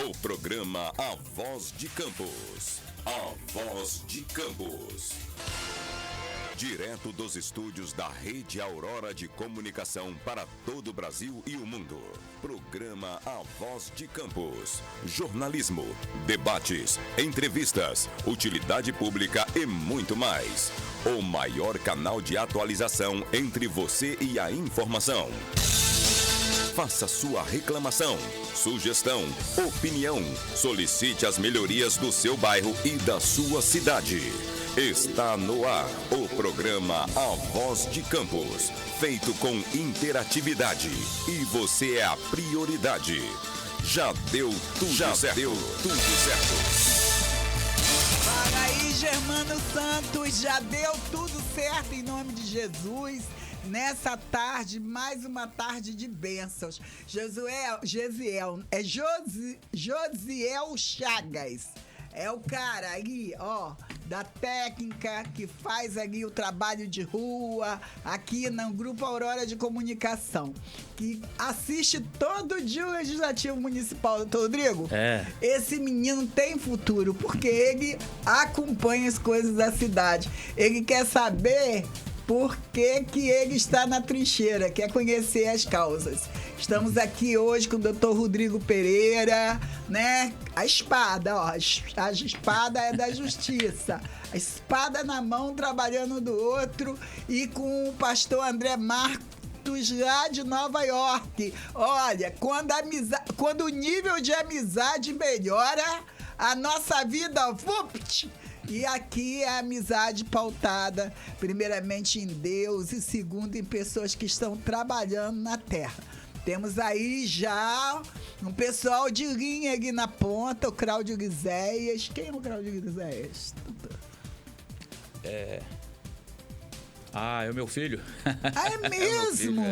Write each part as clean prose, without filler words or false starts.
O programa A Voz de Campos. A Voz de Campos. Direto dos estúdios da Rede Aurora de Comunicação para todo o Brasil e o mundo. Programa A Voz de Campos. Jornalismo, debates, entrevistas, utilidade pública e muito mais. O maior canal de atualização entre você e a informação. Faça sua reclamação, sugestão, opinião. Solicite as melhorias do seu bairro e da sua cidade. Está no ar o programa A Voz de Campos, feito com interatividade. E você é a prioridade. Já deu tudo certo. Fala aí, Germano Santos, já deu tudo certo em nome de Jesus. Nessa tarde, mais uma tarde de bênçãos. Josiel Chagas. É o cara aí, ó, da técnica que faz ali o trabalho de rua, aqui no Grupo Aurora de Comunicação, que assiste todo dia o Legislativo Municipal, doutor Rodrigo. Esse menino tem futuro, porque ele acompanha as coisas da cidade. Ele quer saber por que ele está na trincheira, quer conhecer as causas. Estamos aqui hoje com o doutor Rodrigo Pereira, né? A espada, ó, a espada é da justiça. A espada na mão, trabalhando do outro, e com o pastor André Matos, lá de Nova York. Olha, quando o nível de amizade melhora, a nossa vida, vupt! E aqui é a amizade pautada, primeiramente em Deus e segundo em pessoas que estão trabalhando na terra. Temos aí já um pessoal de linha ali na ponta, o Cláudio Guizéias. Quem é o Cláudio Guizéias? É o meu filho. Ah, é mesmo?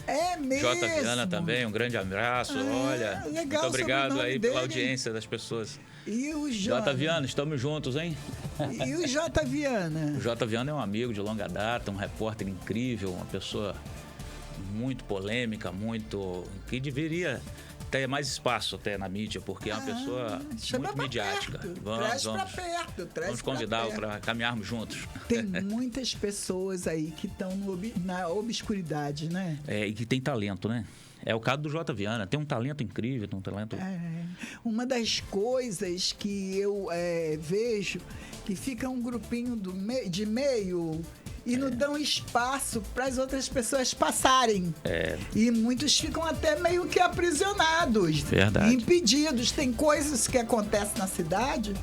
É mesmo. Jota Viana também, um grande abraço. Olha, legal, muito obrigado aí pela dele. audiência das pessoas. E o Jota Viana, estamos juntos, hein? E o Jota Viana? O Jota Viana é um amigo de longa data, um repórter incrível, uma pessoa muito polêmica, que deveria ter mais espaço até na mídia, porque é uma pessoa muito midiática. Vamos convidá-lo para caminharmos juntos. Tem muitas pessoas aí que estão na obscuridade, né? E que tem talento, né? É o caso do Jota Viana, tem um talento incrível, tem um talento... Uma das coisas que eu vejo, que fica um grupinho de meio e não dão espaço para as outras pessoas passarem. E muitos ficam até meio que aprisionados. Verdade. Impedidos. Tem coisas que acontecem na cidade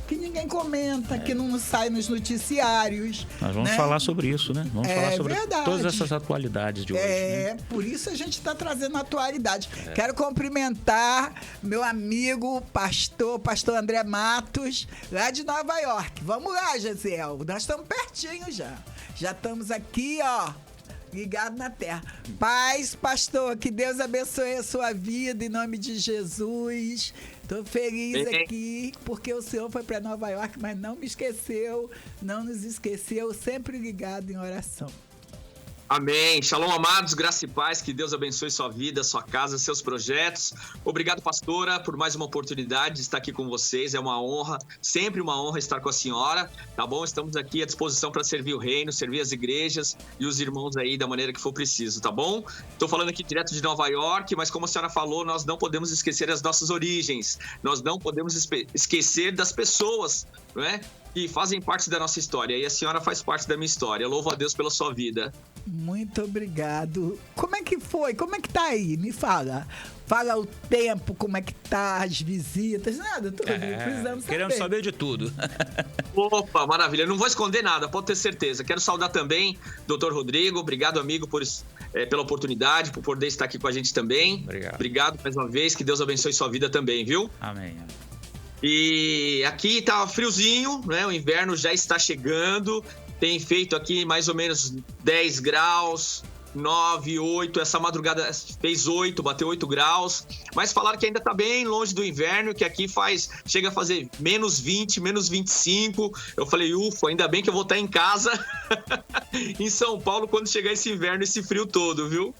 que ninguém comenta, que não sai nos noticiários. Nós vamos falar sobre isso, né? Vamos falar sobre todas essas atualidades de hoje. Né? Por isso a gente está trazendo atualidade. Quero cumprimentar meu amigo, pastor André Matos, lá de Nova York. Vamos lá, Josiel. Nós estamos pertinho já. Já estamos aqui, ó, ligado na terra. Paz, pastor, que Deus abençoe a sua vida em nome de Jesus. Tô feliz aqui porque o senhor foi para Nova York, mas não me esqueceu, não nos esqueceu, sempre ligado em oração. Amém. Shalom, amados, graça e paz, que Deus abençoe sua vida, sua casa, seus projetos. Obrigado, pastora, por mais uma oportunidade de estar aqui com vocês. É uma honra, sempre uma honra estar com a senhora, tá bom? Estamos aqui à disposição para servir o reino, servir as igrejas e os irmãos aí da maneira que for preciso, tá bom? Estou falando aqui direto de Nova York, mas como a senhora falou, nós não podemos esquecer as nossas origens. Nós não podemos esquecer das pessoas, não é? Que fazem parte da nossa história. E a senhora faz parte da minha história. Louvo a Deus pela sua vida. Muito obrigado. Como é que foi? Como é que tá aí? Me fala. Fala o tempo, como é que tá, as visitas, nada, tudo. Precisamos saber. Queremos saber de tudo. Opa, maravilha. Não vou esconder nada, pode ter certeza. Quero saudar também doutor Rodrigo. Obrigado, amigo, pela oportunidade, por poder estar aqui com a gente também. Obrigado mais uma vez. Que Deus abençoe sua vida também, viu? Amém. E aqui tá friozinho, né? O inverno já está chegando. Tem feito aqui mais ou menos 10 graus, 9, 8. Essa madrugada fez 8, bateu 8 graus. Mas falaram que ainda tá bem longe do inverno, que aqui chega a fazer menos 20, menos 25. Eu falei, ufa, ainda bem que eu vou estar em casa em São Paulo quando chegar esse inverno, esse frio todo, viu?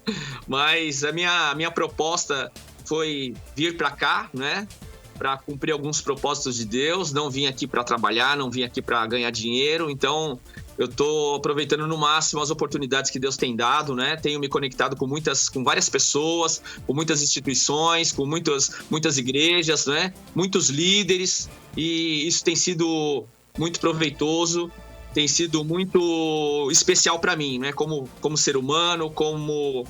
Mas a minha proposta foi vir para cá, né? Para cumprir alguns propósitos de Deus. Não vim aqui para trabalhar, não vim aqui para ganhar dinheiro. Então, eu estou aproveitando no máximo as oportunidades que Deus tem dado, né? Tenho me conectado com várias pessoas, com muitas instituições, com muitas igrejas, né? Muitos líderes, e isso tem sido muito proveitoso, tem sido muito especial para mim, né? Como ser humano, como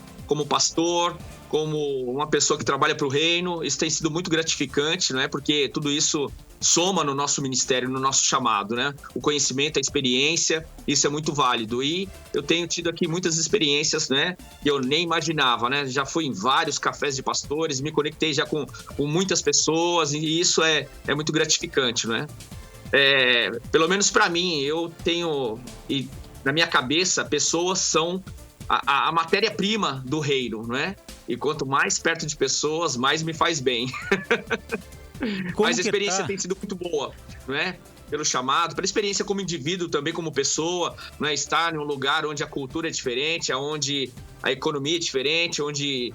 pastor, como uma pessoa que trabalha para o reino. Isso tem sido muito gratificante, né? Porque tudo isso soma no nosso ministério, no nosso chamado, né? O conhecimento, a experiência, isso é muito válido. E eu tenho tido aqui muitas experiências, né? Que eu nem imaginava, né? Já fui em vários cafés de pastores, me conectei já com muitas pessoas, e isso é muito gratificante, né? Pelo menos para mim, eu tenho, e na minha cabeça, pessoas são a matéria-prima do reino, né? E quanto mais perto de pessoas, mais me faz bem. Mas a experiência tem sido muito boa, né? Pelo chamado, pela experiência como indivíduo, também como pessoa, né? Estar em um lugar onde a cultura é diferente, onde a economia é diferente, onde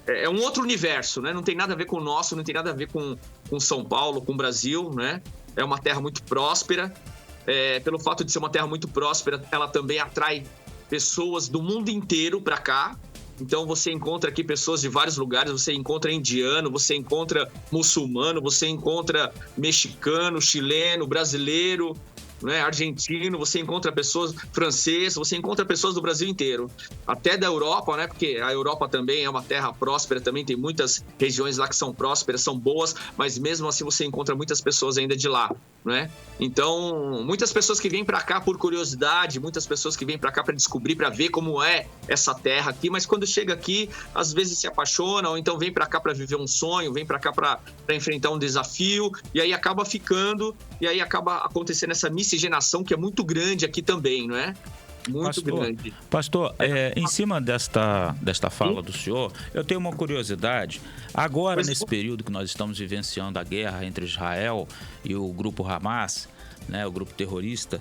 é um outro universo, né? Não tem nada a ver com o nosso, não tem nada a ver com São Paulo, com o Brasil, né? É uma terra muito próspera. Pelo fato de ser uma terra muito próspera, ela também atrai pessoas do mundo inteiro para cá. Então você encontra aqui pessoas de vários lugares, você encontra indiano, você encontra muçulmano, você encontra mexicano, chileno, brasileiro, né, argentino, você encontra pessoas francesas, você encontra pessoas do Brasil inteiro, até da Europa, né? Porque a Europa também é uma terra próspera, também tem muitas regiões lá que são prósperas, são boas, mas mesmo assim você encontra muitas pessoas ainda de lá, né? Então, muitas pessoas que vêm para cá por curiosidade, muitas pessoas que vêm para cá para descobrir, para ver como é essa terra aqui, mas quando chega aqui, às vezes se apaixona, ou então vem para cá para viver um sonho, vem para cá para enfrentar um desafio, e aí acaba ficando, e aí acaba acontecendo essa miscigenação que é muito grande aqui também, não é? Muito grande. Pastor, em cima desta fala do senhor, eu tenho uma curiosidade. Agora, nesse período que nós estamos vivenciando a guerra entre Israel e o grupo Hamas, né, o grupo terrorista,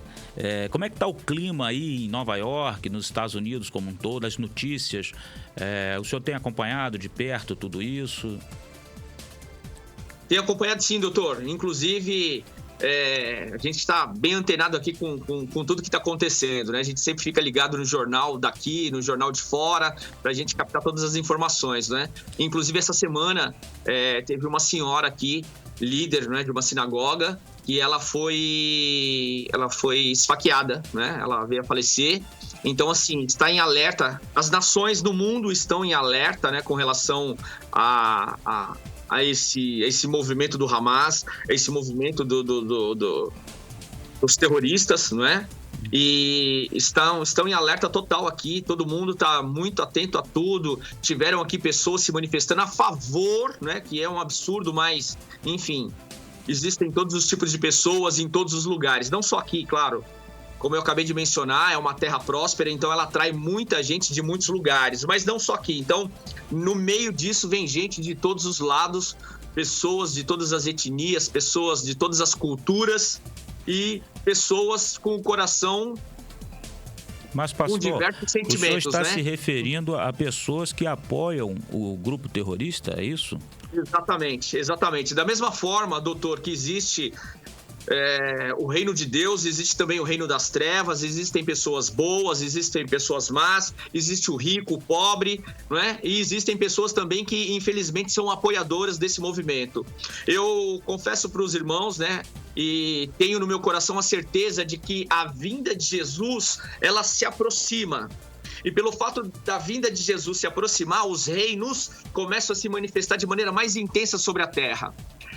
como é que está o clima aí em Nova York, nos Estados Unidos como um todo, as notícias? O senhor tem acompanhado de perto tudo isso? Tenho acompanhado sim, doutor. Inclusive, a gente está bem antenado aqui com tudo que está acontecendo, né? A gente sempre fica ligado no jornal daqui, no jornal de fora, para a gente captar todas as informações, né? Inclusive, essa semana teve uma senhora aqui, líder, né, de uma sinagoga, que ela foi esfaqueada, né? Ela veio a falecer. Então, assim, está em alerta. As nações do mundo estão em alerta, né, com relação a esse movimento do Hamas, a esse movimento dos terroristas, não é? E estão em alerta total aqui, todo mundo está muito atento a tudo. Tiveram aqui pessoas se manifestando a favor, né? Que é um absurdo, mas, enfim, existem todos os tipos de pessoas em todos os lugares, não só aqui, claro. Como eu acabei de mencionar, é uma terra próspera, então ela atrai muita gente de muitos lugares, mas não só aqui. Então, no meio disso, vem gente de todos os lados, pessoas de todas as etnias, pessoas de todas as culturas e pessoas com o coração, mas, pastor, com diversos sentimentos. O senhor está, né? se referindo a pessoas que apoiam o grupo terrorista, é isso? Exatamente. Da mesma forma, doutor, que existe o reino de Deus, existe também o reino das trevas, existem pessoas boas, existem pessoas más, existe o rico, o pobre, não é? E existem pessoas também que, infelizmente, são apoiadoras desse movimento. Eu confesso para os irmãos, né, e tenho no meu coração a certeza de que a vinda de Jesus, ela se aproxima. E pelo fato da vinda de Jesus se aproximar, os reinos começam a se manifestar de maneira mais intensa sobre a terra.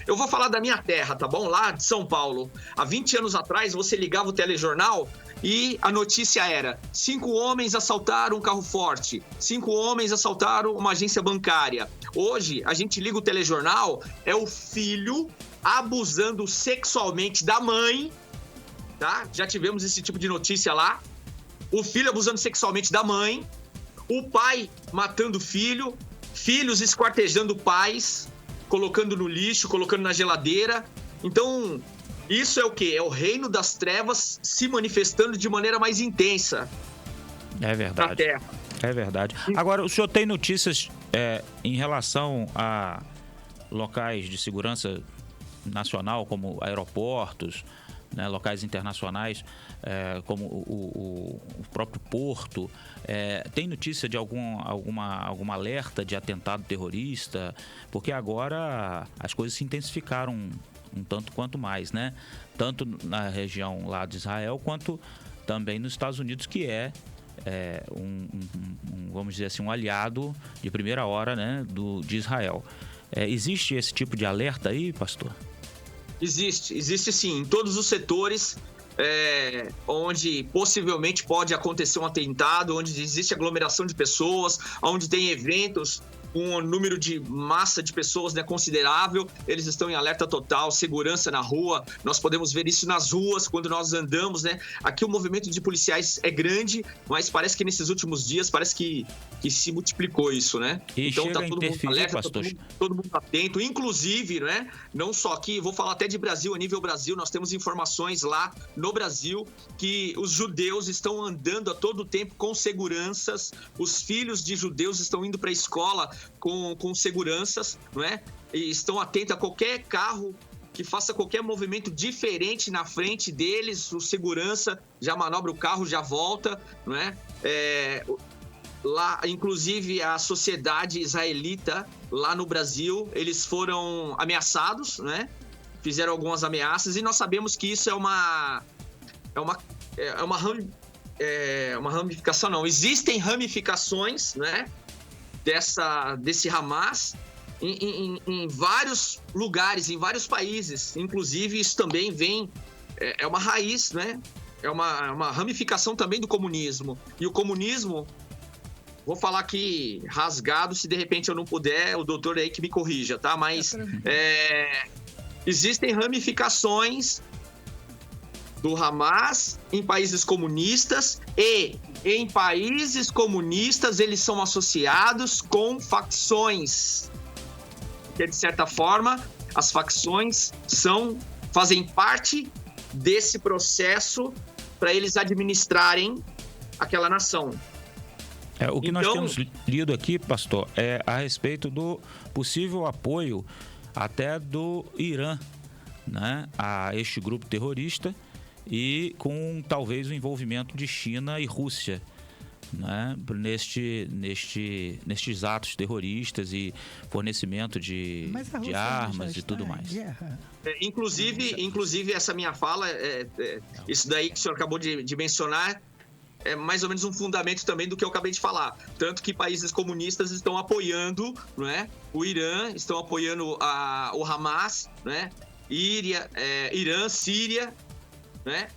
Eu vou falar da minha terra, tá bom? Lá de São Paulo. Há 20 anos atrás, você ligava o telejornal e a notícia era: 5 homens assaltaram um carro forte, 5 homens assaltaram uma agência bancária. Hoje, a gente liga o telejornal, é o filho abusando sexualmente da mãe, tá? Já tivemos esse tipo de notícia lá. O filho abusando sexualmente da mãe, o pai matando o filho, filhos esquartejando pais, colocando no lixo, colocando na geladeira. Então, isso é o quê? É o reino das trevas se manifestando de maneira mais intensa. É verdade. Na terra. É verdade. Agora, o senhor tem notícias em relação a locais de segurança nacional, como aeroportos, né, locais internacionais, como o próprio Porto? Tem notícia de alguma alerta de atentado terrorista? Porque agora as coisas se intensificaram um tanto quanto mais, né? Tanto na região lá de Israel, quanto também nos Estados Unidos, que vamos dizer assim, um aliado de primeira hora, né, de Israel. Existe esse tipo de alerta aí, pastor? Existe sim, em todos os setores onde possivelmente pode acontecer um atentado, onde existe aglomeração de pessoas, onde tem eventos com um número de massa de pessoas, né, considerável, eles estão em alerta total, segurança na rua. Nós podemos ver isso nas ruas quando nós andamos, né? Aqui o movimento de policiais é grande, mas parece que nesses últimos dias parece que se multiplicou isso, né? E então chega tá todo mundo alerta, pastor, todo mundo atento, inclusive, né? Não só aqui, vou falar até de Brasil, a nível Brasil, nós temos informações lá no Brasil que os judeus estão andando a todo tempo com seguranças, os filhos de judeus estão indo para a escola com seguranças, não é? E estão atentos a qualquer carro que faça qualquer movimento diferente na frente deles, o segurança já manobra o carro, já volta, não é? Lá, inclusive, a sociedade israelita, lá no Brasil, eles foram ameaçados, né? Fizeram algumas ameaças e nós sabemos que isso é uma ramificação, não. Existem ramificações, né? Desse Hamas em vários lugares, em vários países. Inclusive, isso também vem... É uma raiz, né? É uma ramificação também do comunismo. E o comunismo... Vou falar aqui rasgado, se de repente eu não puder, o doutor aí que me corrija, tá? Mas existem ramificações do Hamas em países comunistas e em países comunistas eles são associados com facções. Porque, de certa forma, as facções fazem parte desse processo para eles administrarem aquela nação. O que nós temos lido aqui, pastor, é a respeito do possível apoio até do Irã, né, a este grupo terrorista e com talvez o envolvimento de China e Rússia, né, nestes atos terroristas e fornecimento de armas e tudo mais. Inclusive, essa minha fala, isso daí que o senhor acabou de mencionar, é mais ou menos um fundamento também do que eu acabei de falar. Tanto que países comunistas estão apoiando, não é? O Irã, estão apoiando o Hamas, né? Irã, Síria, né?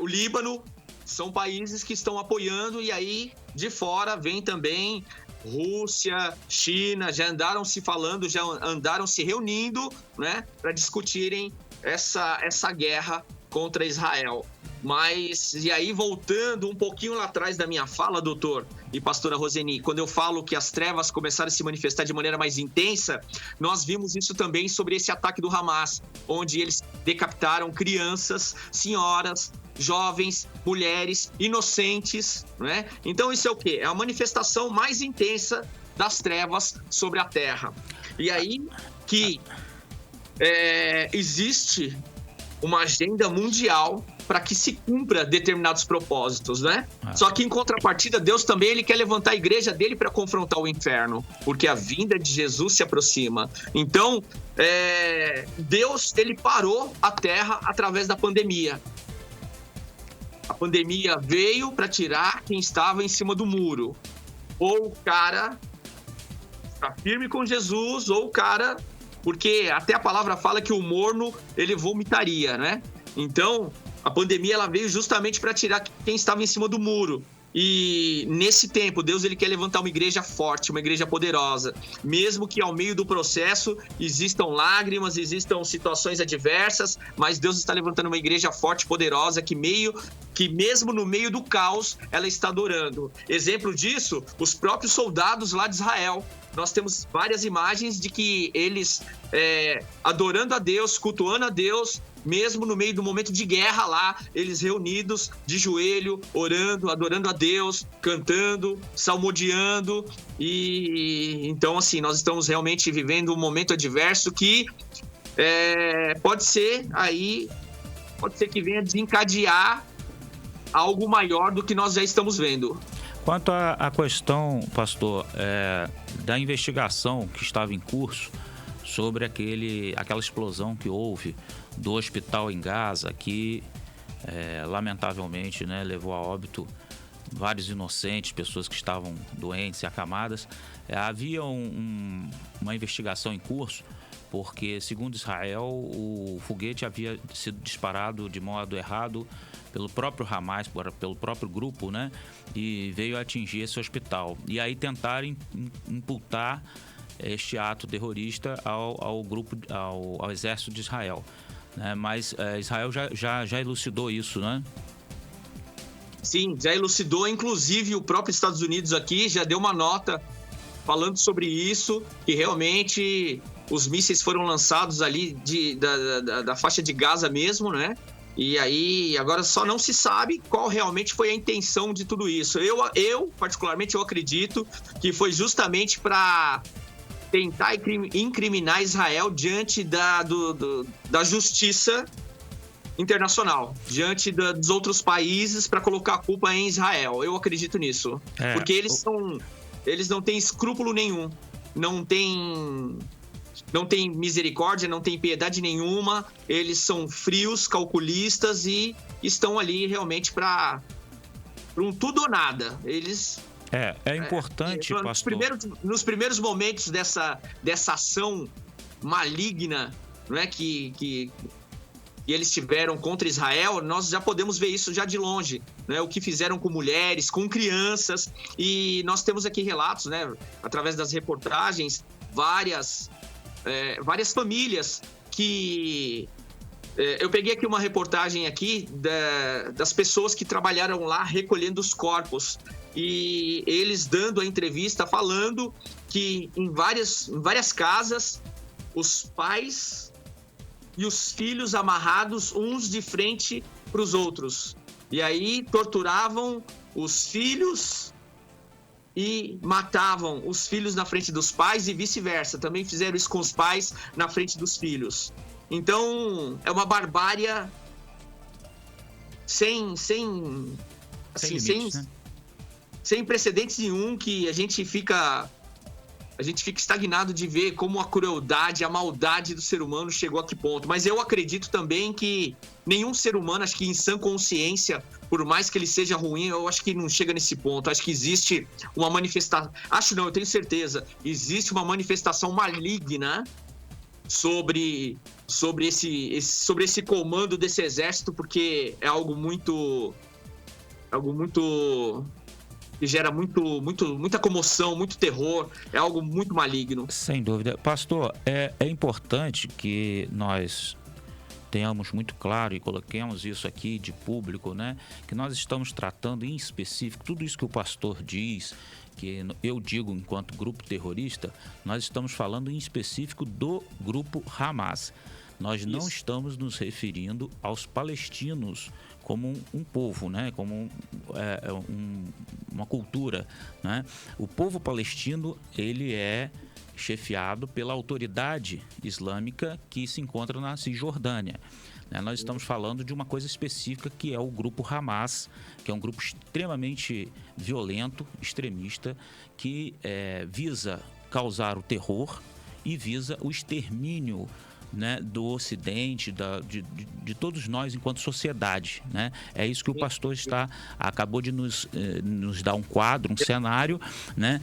O Líbano, são países que estão apoiando, e aí de fora vem também Rússia, China, já andaram se falando, já andaram se reunindo, né? Para discutirem essa guerra contra Israel. Mas, e aí voltando um pouquinho lá atrás da minha fala, doutor e pastora Roseni, quando eu falo que as trevas começaram a se manifestar de maneira mais intensa, nós vimos isso também sobre esse ataque do Hamas, onde eles decapitaram crianças, senhoras, jovens, mulheres, inocentes, né? Então isso é o quê? É a manifestação mais intensa das trevas sobre a terra. E aí que existe uma agenda mundial para que se cumpra determinados propósitos, né? Só que em contrapartida, Deus também ele quer levantar a igreja dele para confrontar o inferno, porque a vinda de Jesus se aproxima. Então, Deus ele parou a terra através da pandemia. A pandemia veio para tirar quem estava em cima do muro. Ou o cara está firme com Jesus, ou o cara... Porque até a palavra fala que o morno, ele vomitaria, né? Então, a pandemia ela veio justamente para tirar quem estava em cima do muro. E nesse tempo, Deus ele quer levantar uma igreja forte, uma igreja poderosa. Mesmo que ao meio do processo existam lágrimas, existam situações adversas, mas Deus está levantando uma igreja forte, poderosa, que mesmo no meio do caos, ela está adorando. Exemplo disso, os próprios soldados lá de Israel. Nós temos várias imagens de que eles, adorando a Deus, cultuando a Deus, mesmo no meio do momento de guerra lá, eles reunidos de joelho, orando, adorando a Deus, cantando, salmodiando. E então, assim, nós estamos realmente vivendo um momento adverso que pode ser que venha desencadear algo maior do que nós já estamos vendo. Quanto à questão, pastor, da investigação que estava em curso sobre aquela explosão que houve do hospital em Gaza, que lamentavelmente, né, levou a óbito vários inocentes, pessoas que estavam doentes e acamadas. Havia uma investigação em curso, porque, segundo Israel, o foguete havia sido disparado de modo errado pelo próprio Hamas, pelo próprio grupo, né? E veio atingir esse hospital. E aí tentaram imputar este ato terrorista ao exército de Israel, né? Mas Israel já elucidou isso, né? Sim, já elucidou. Inclusive, o próprio Estados Unidos aqui já deu uma nota falando sobre isso, que realmente os mísseis foram lançados ali da faixa de Gaza mesmo, né? E aí, agora só não se sabe qual realmente foi a intenção de tudo isso. Eu particularmente, eu acredito que foi justamente para tentar incriminar Israel diante da justiça internacional, diante dos outros países, para colocar a culpa em Israel. Eu acredito nisso. Porque eles não têm escrúpulo nenhum, não tem misericórdia, não tem piedade nenhuma, eles são frios, calculistas e estão ali realmente para um tudo ou nada. Eles... É importante, pastor. Nos primeiros momentos dessa ação maligna, não é, que eles tiveram contra Israel, nós já podemos ver isso já de longe, né? O que fizeram com mulheres, com crianças, e nós temos aqui relatos, né, através das reportagens, várias famílias que... eu peguei aqui uma reportagem aqui das pessoas que trabalharam lá recolhendo os corpos, e eles dando a entrevista falando que em várias casas os pais e os filhos amarrados uns de frente para os outros, e aí torturavam os filhos e matavam os filhos na frente dos pais e vice-versa. Também fizeram isso com os pais na frente dos filhos. Então, é uma barbárie sem precedentes nenhum, que a gente fica estagnado de ver como a crueldade, a maldade do ser humano chegou a que ponto. Mas eu acredito também que nenhum ser humano, acho que em sã consciência, por mais que ele seja ruim, eu acho que não chega nesse ponto. Acho que existe uma manifestação... eu tenho certeza. Existe uma manifestação maligna sobre esse comando desse exército, porque é algo muito que gera muita comoção, muito terror, é algo muito maligno. Sem dúvida. Pastor, é importante que nós tenhamos muito claro e coloquemos isso aqui de público, né? Que nós estamos tratando em específico, tudo isso que o pastor diz, que eu digo enquanto grupo terrorista, nós estamos falando em específico do grupo Hamas. Nós não estamos nos referindo aos palestinos como um povo, né? Como uma cultura, né? O povo palestino, ele é chefiado pela autoridade islâmica que se encontra na Cisjordânia. Nós estamos falando de uma coisa específica, que é o grupo Hamas, que é um grupo extremamente violento, extremista, que visa causar o terror e visa o extermínio, né, do Ocidente, de todos nós enquanto sociedade, né? É isso que o pastor acabou de nos dar um quadro, um cenário, né,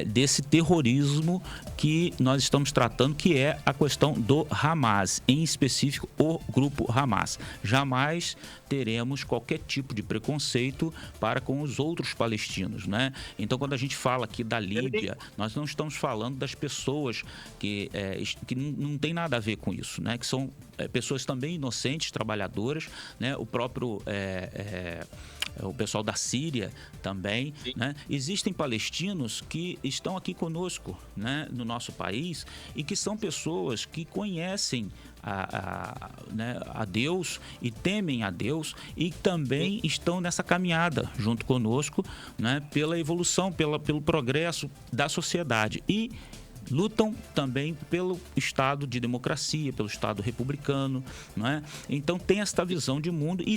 desse terrorismo que nós estamos tratando, que é a questão do Hamas, em específico o grupo Hamas. Jamais teremos qualquer tipo de preconceito para com os outros palestinos, né? Então, quando a gente fala aqui da Líbia, nós não estamos falando das pessoas que não tem nada a ver com com isso, né? Que são pessoas também inocentes, trabalhadoras, né? O próprio o pessoal da Síria também, né? Existem palestinos que estão aqui conosco, né? No nosso país, e que são pessoas que conhecem a Deus e temem a Deus, e também estão nessa caminhada junto conosco, né? Pela evolução, pelo progresso da sociedade, e lutam também pelo Estado de democracia, pelo Estado republicano, não é? Então tem esta visão de mundo e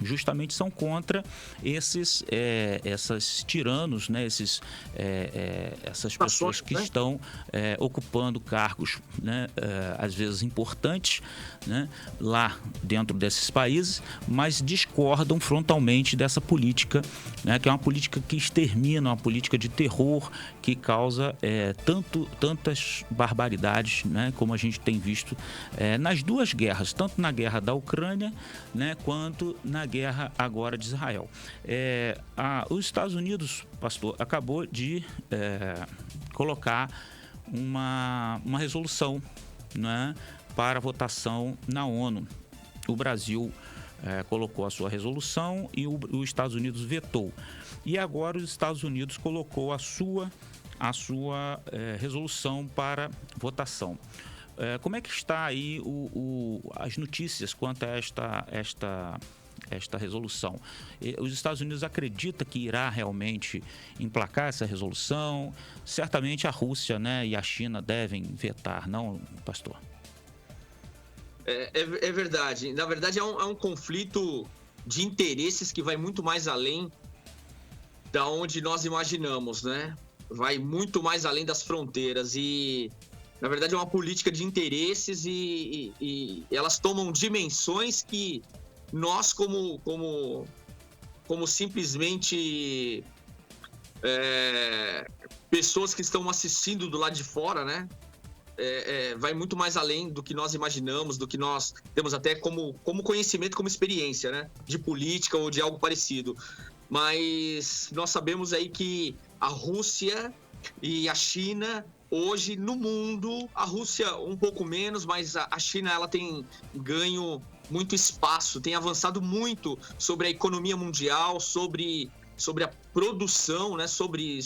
justamente são contra esses tiranos, né? Essas pessoas que estão ocupando cargos, né? Às vezes importantes, né? Lá dentro desses países, mas discordam frontalmente dessa política, né? Que é uma política que extermina, uma política de terror que causa tantas barbaridades, né, como a gente tem visto nas duas guerras, tanto na guerra da Ucrânia, né, quanto na guerra agora de Israel. Os Estados Unidos, pastor, acabou de colocar uma resolução, né, para votação na ONU. O Brasil colocou a sua resolução e os Estados Unidos vetou. E agora os Estados Unidos colocou a sua resolução para votação. Como é que está aí as notícias quanto a esta resolução? Os Estados Unidos acreditam que irá realmente emplacar essa resolução? Certamente a Rússia, né, e a China devem vetar, não, pastor? É verdade. Na verdade, é um conflito de interesses que vai muito mais além da onde nós imaginamos, né? Vai muito mais além das fronteiras e, na verdade, é uma política de interesses e elas tomam dimensões que nós, como simplesmente pessoas que estão assistindo do lado de fora, né? Vai muito mais além do que nós imaginamos, do que nós temos até como conhecimento, como experiência, né? De política ou de algo parecido. Mas nós sabemos aí que a Rússia e a China, hoje no mundo, a Rússia um pouco menos, mas a China ela tem ganho muito espaço, tem avançado muito sobre a economia mundial, sobre a produção, né? sobre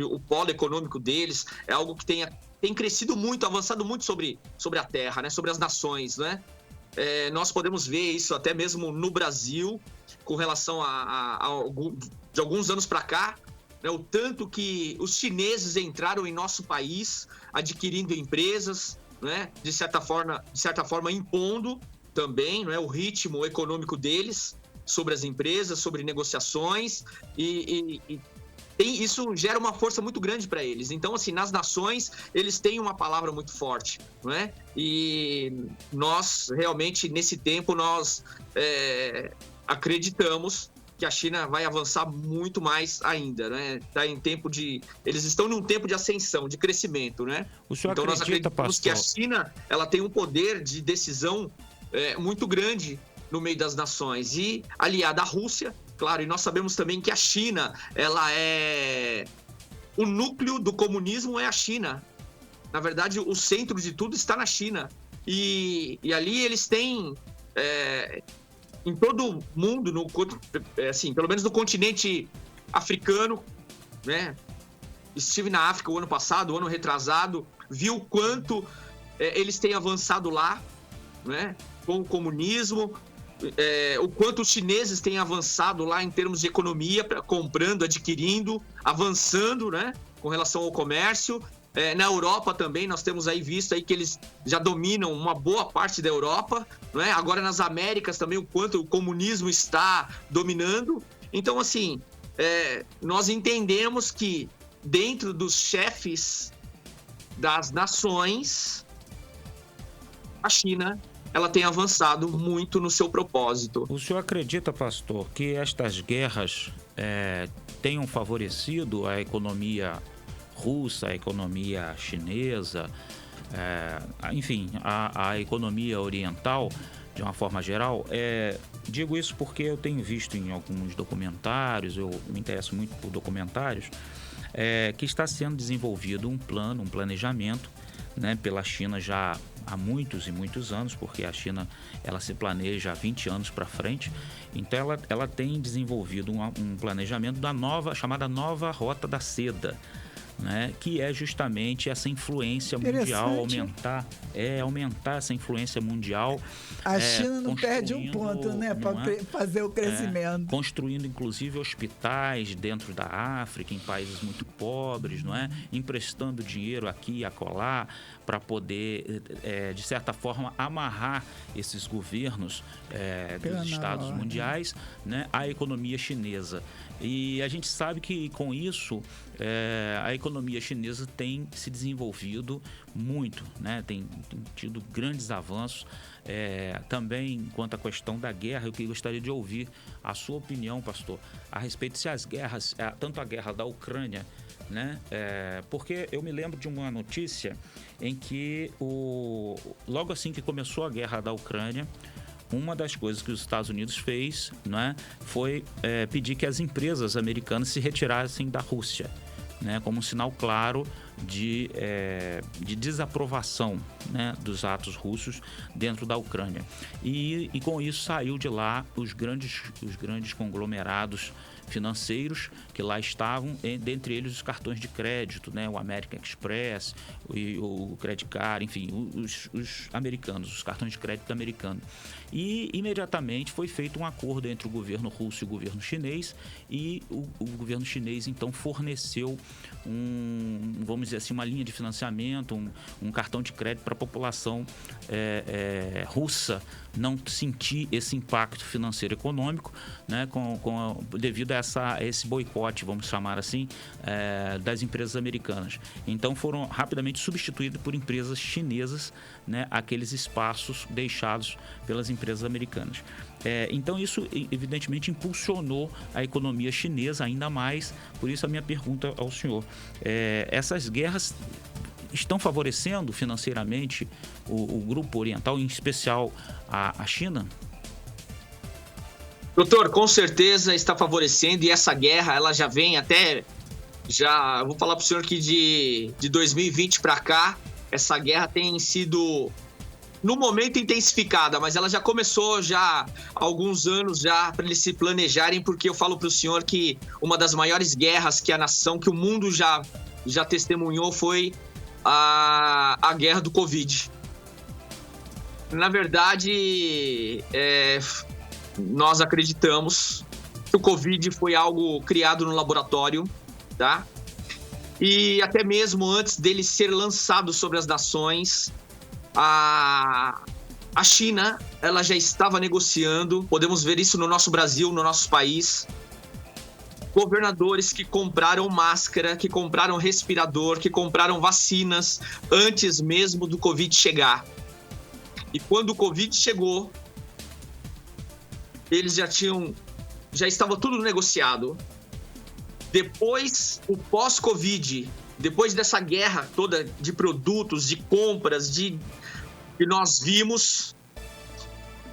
o polo econômico deles. É algo que tem crescido muito, avançado muito sobre a terra, né? Sobre as nações, né? Nós podemos ver isso até mesmo no Brasil, com relação de alguns anos para cá, né? O tanto que os chineses entraram em nosso país, adquirindo empresas, né? De certa forma impondo também, né? O ritmo econômico deles sobre as empresas, sobre negociações isso gera uma força muito grande para eles. Então, assim, nas nações, eles têm uma palavra muito forte, não é? E nós, realmente, nesse tempo, nós acreditamos que a China vai avançar muito mais ainda, né? Eles estão num tempo de ascensão, de crescimento, né? Então, nós acreditamos que a China, ela tem um poder de decisão muito grande no meio das nações e aliada à Rússia. Claro, e nós sabemos também que a China, o núcleo do comunismo é a China. Na verdade, o centro de tudo está na China. E ali eles têm, em todo o mundo, pelo menos no continente africano, né? Estive na África o ano passado, o ano retrasado, vi o quanto eles têm avançado lá, né? Com o comunismo. O quanto os chineses têm avançado lá em termos de economia, comprando, adquirindo, avançando, né, com relação ao comércio. Na Europa também, nós temos aí visto aí que eles já dominam uma boa parte da Europa, né? Agora nas Américas também, o quanto o comunismo está dominando. Então, assim, nós entendemos que dentro dos chefes das nações, a China, ela tem avançado muito no seu propósito. O senhor acredita, pastor, que estas guerras tenham favorecido a economia russa, a economia chinesa, enfim, a economia oriental, de uma forma geral? Digo isso porque eu tenho visto em alguns documentários, eu me interesso muito por documentários, que está sendo desenvolvido um planejamento, né, pela China já há muitos e muitos anos, porque a China ela se planeja há 20 anos para frente. Então ela tem desenvolvido um planejamento da chamada nova Rota da Seda, né, que é justamente essa influência mundial, aumentar essa influência mundial. A China não perde um ponto, né, para fazer o crescimento. Construindo, inclusive, hospitais dentro da África, em países muito pobres, não é? Emprestando dinheiro aqui e acolá para poder, de certa forma, amarrar esses governos dos estados mundiais, né, à economia chinesa. E a gente sabe que, com isso, a economia chinesa tem se desenvolvido muito, né? Tem tido grandes avanços. Também, quanto à questão da guerra, eu gostaria de ouvir a sua opinião, pastor, a respeito se as guerras, tanto a guerra da Ucrânia, né? Porque eu me lembro de uma notícia em que, logo assim que começou a guerra da Ucrânia, uma das coisas que os Estados Unidos fez, né, foi pedir que as empresas americanas se retirassem da Rússia, né, como um sinal claro de desaprovação, né, dos atos russos dentro da Ucrânia. E com isso saiu de lá os grandes conglomerados financeiros que lá estavam, dentre eles os cartões de crédito, né, o American Express, o Credit Card, enfim, os americanos, os cartões de crédito americanos. E imediatamente foi feito um acordo entre o governo russo e o governo chinês, e o governo chinês então forneceu vamos dizer assim, uma linha de financiamento, um cartão de crédito para a população russa não sentir esse impacto financeiro e econômico, né, devido a esse boicote, vamos chamar assim, das empresas americanas. Então foram rapidamente substituídos por empresas chinesas, né, aqueles espaços deixados pelas empresas americanas. Então isso evidentemente impulsionou a economia chinesa ainda mais. Por isso a minha pergunta ao senhor, essas guerras estão favorecendo financeiramente o grupo oriental, em especial a China? Doutor, com certeza está favorecendo, e essa guerra ela já vem vou falar para o senhor que de 2020 para cá, essa guerra tem sido, no momento, intensificada, mas ela já começou há alguns anos já para eles se planejarem, porque eu falo para o senhor que uma das maiores guerras que o mundo já testemunhou foi a guerra do Covid. Na verdade, nós acreditamos que o Covid foi algo criado no laboratório, tá? E até mesmo antes dele ser lançado sobre as nações, a China, ela já estava negociando. Podemos ver isso no nosso Brasil, no nosso país. Governadores que compraram máscara, que compraram respirador, que compraram vacinas antes mesmo do Covid chegar. E quando o Covid chegou, eles já estava tudo negociado. Depois, o pós-Covid, depois dessa guerra toda de produtos, de compras, que nós vimos,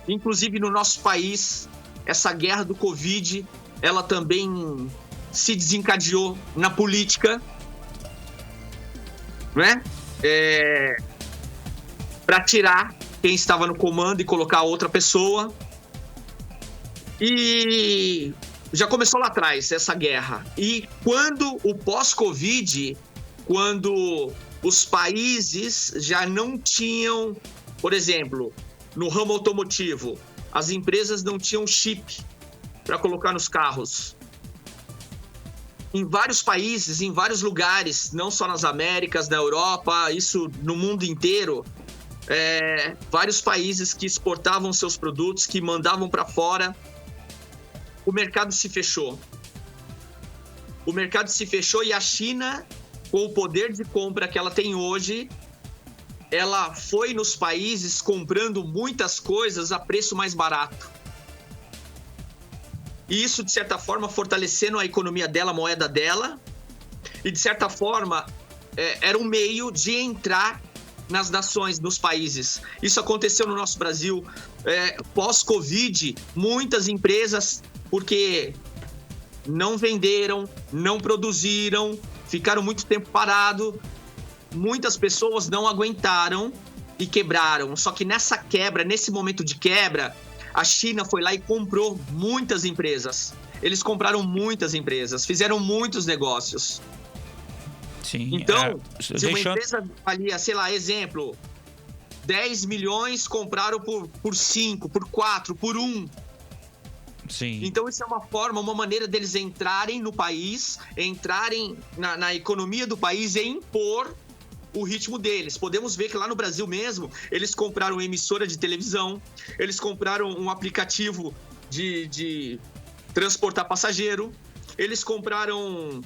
inclusive no nosso país, essa guerra do Covid, ela também se desencadeou na política, né? Para tirar quem estava no comando e colocar outra pessoa. E já começou lá atrás essa guerra. E quando o pós-Covid, quando os países já não tinham, por exemplo, no ramo automotivo, as empresas não tinham chip para colocar nos carros. Em vários países, em vários lugares, não só nas Américas, na Europa, isso no mundo inteiro, vários países que exportavam seus produtos, que mandavam para fora, o mercado se fechou. O mercado se fechou e a China, com o poder de compra que ela tem hoje, ela foi nos países comprando muitas coisas a preço mais barato. E isso, de certa forma, fortalecendo a economia dela, a moeda dela. E, de certa forma, era um meio de entrar nas nações, nos países. Isso aconteceu no nosso Brasil. Pós-Covid, muitas empresas, porque não venderam, não produziram, ficaram muito tempo parado, muitas pessoas não aguentaram e quebraram. Só que nesse momento de quebra, a China foi lá e comprou muitas empresas. Eles compraram muitas empresas, fizeram muitos negócios. Sim. Então, se uma empresa valia, sei lá, exemplo, 10 milhões compraram por 5, por 4, por 1. Sim. Então, isso é uma maneira deles entrarem no país, entrarem na economia do país e impor o ritmo deles. Podemos ver que lá no Brasil mesmo, eles compraram emissora de televisão, eles compraram um aplicativo de transportar passageiro, eles compraram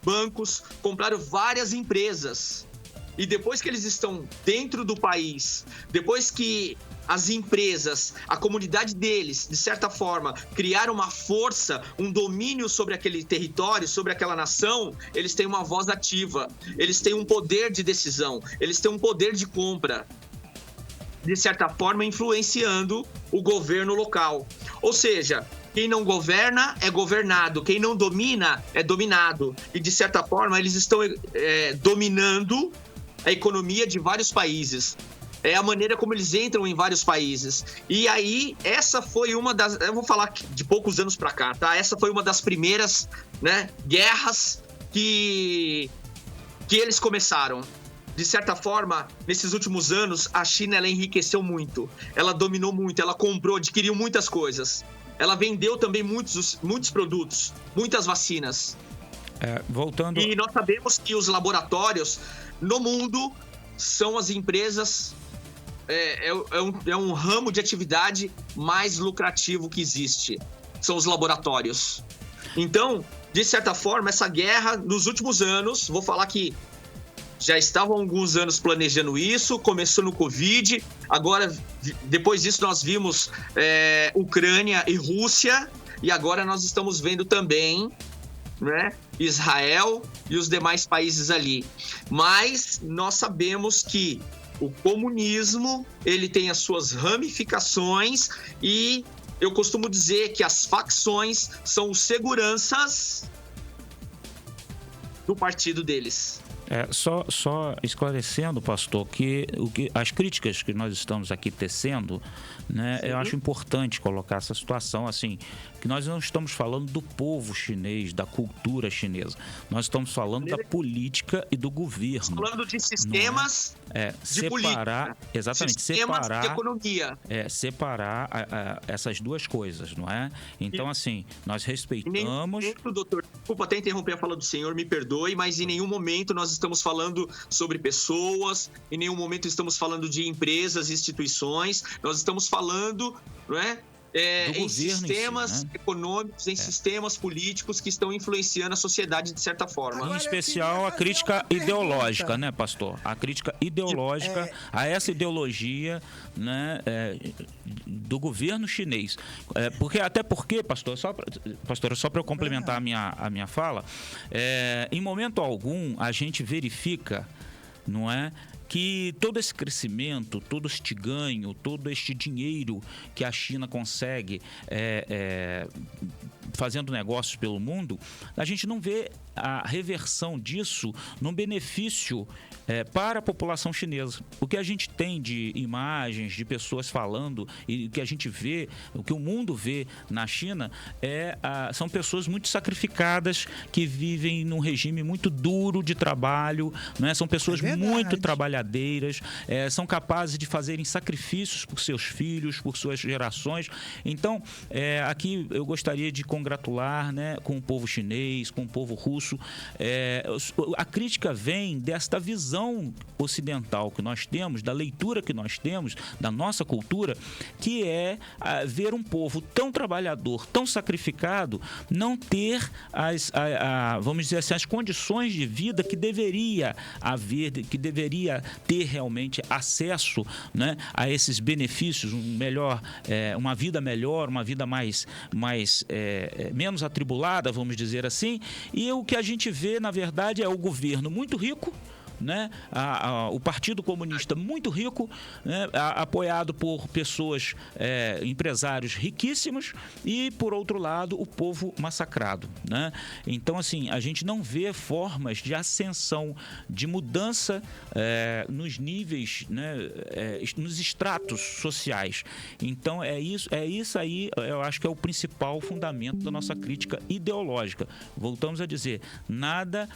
bancos, compraram várias empresas. E depois que eles estão dentro do país, depois que as empresas, a comunidade deles, de certa forma, criaram uma força, um domínio sobre aquele território, sobre aquela nação, eles têm uma voz ativa, eles têm um poder de decisão, eles têm um poder de compra, de certa forma, influenciando o governo local. Ou seja, quem não governa é governado, quem não domina é dominado. E, de certa forma, eles estão dominando a economia de vários países. É a maneira como eles entram em vários países. E aí, essa foi uma das... Eu vou falar de poucos anos para cá, tá? Essa foi uma das primeiras, né, guerras que eles começaram. De certa forma, nesses últimos anos, a China ela enriqueceu muito. Ela dominou muito, ela comprou, adquiriu muitas coisas. Ela vendeu também muitos produtos, muitas vacinas. Voltando... E nós sabemos que os laboratórios no mundo são as empresas... É um ramo de atividade mais lucrativo que existe. São os laboratórios. Então, de certa forma, essa guerra, nos últimos anos, vou falar que já estavam há alguns anos planejando isso, começou no Covid, agora, depois disso, nós vimos Ucrânia e Rússia, e agora nós estamos vendo também, né, Israel e os demais países ali. Mas nós sabemos que o comunismo, ele tem as suas ramificações e eu costumo dizer que as facções são os seguranças do partido deles. Só esclarecendo, pastor, que as críticas que nós estamos aqui tecendo, né, eu acho importante colocar essa situação assim, que nós não estamos falando do povo chinês, da cultura chinesa. Nós estamos falando da política e do governo. Estamos falando de sistemas de separar, política. Exatamente, sistemas de economia. Separar essas duas coisas, não é? Então, assim, nós respeitamos... Doutor, desculpa até interromper a fala do senhor, me perdoe, mas em nenhum momento nós estamos falando sobre pessoas, em nenhum momento estamos falando de empresas, instituições, nós estamos falando, não é? Em sistemas econômicos, em sistemas políticos que estão influenciando a sociedade de certa forma. Em especial a crítica ideológica, né, pastor? A crítica ideológica a essa ideologia, né, do governo chinês. Até porque, pastor, só para eu complementar a minha fala, em momento algum a gente verifica, não é, que todo esse crescimento, todo este ganho, todo este dinheiro que a China consegue fazendo negócios pelo mundo, a gente não vê a reversão disso num benefício para a população chinesa. O que a gente tem de imagens, de pessoas falando e o que a gente vê, o que o mundo vê na China são pessoas muito sacrificadas que vivem num regime muito duro de trabalho, né? São pessoas muito trabalhadeiras, são capazes de fazerem sacrifícios por seus filhos, por suas gerações. Então, aqui eu gostaria de congratular, né, com o povo chinês, com o povo russo. A crítica vem desta visão ocidental que nós temos, da leitura que nós temos, da nossa cultura, que é ver um povo tão trabalhador, tão sacrificado, não ter vamos dizer assim, as condições de vida que deveria haver, que deveria ter realmente acesso, né, a esses benefícios, uma vida melhor, uma vida menos atribulada, vamos dizer assim. E o que a gente vê, na verdade, é o governo muito rico, né, o Partido Comunista muito rico, né, apoiado por pessoas, empresários riquíssimos, e, por outro lado, o povo massacrado, né? Então, assim, a gente não vê formas de ascensão, de mudança nos níveis, né, nos estratos sociais. Então, é isso aí, eu acho que é o principal fundamento da nossa crítica ideológica. Voltamos a dizer, nada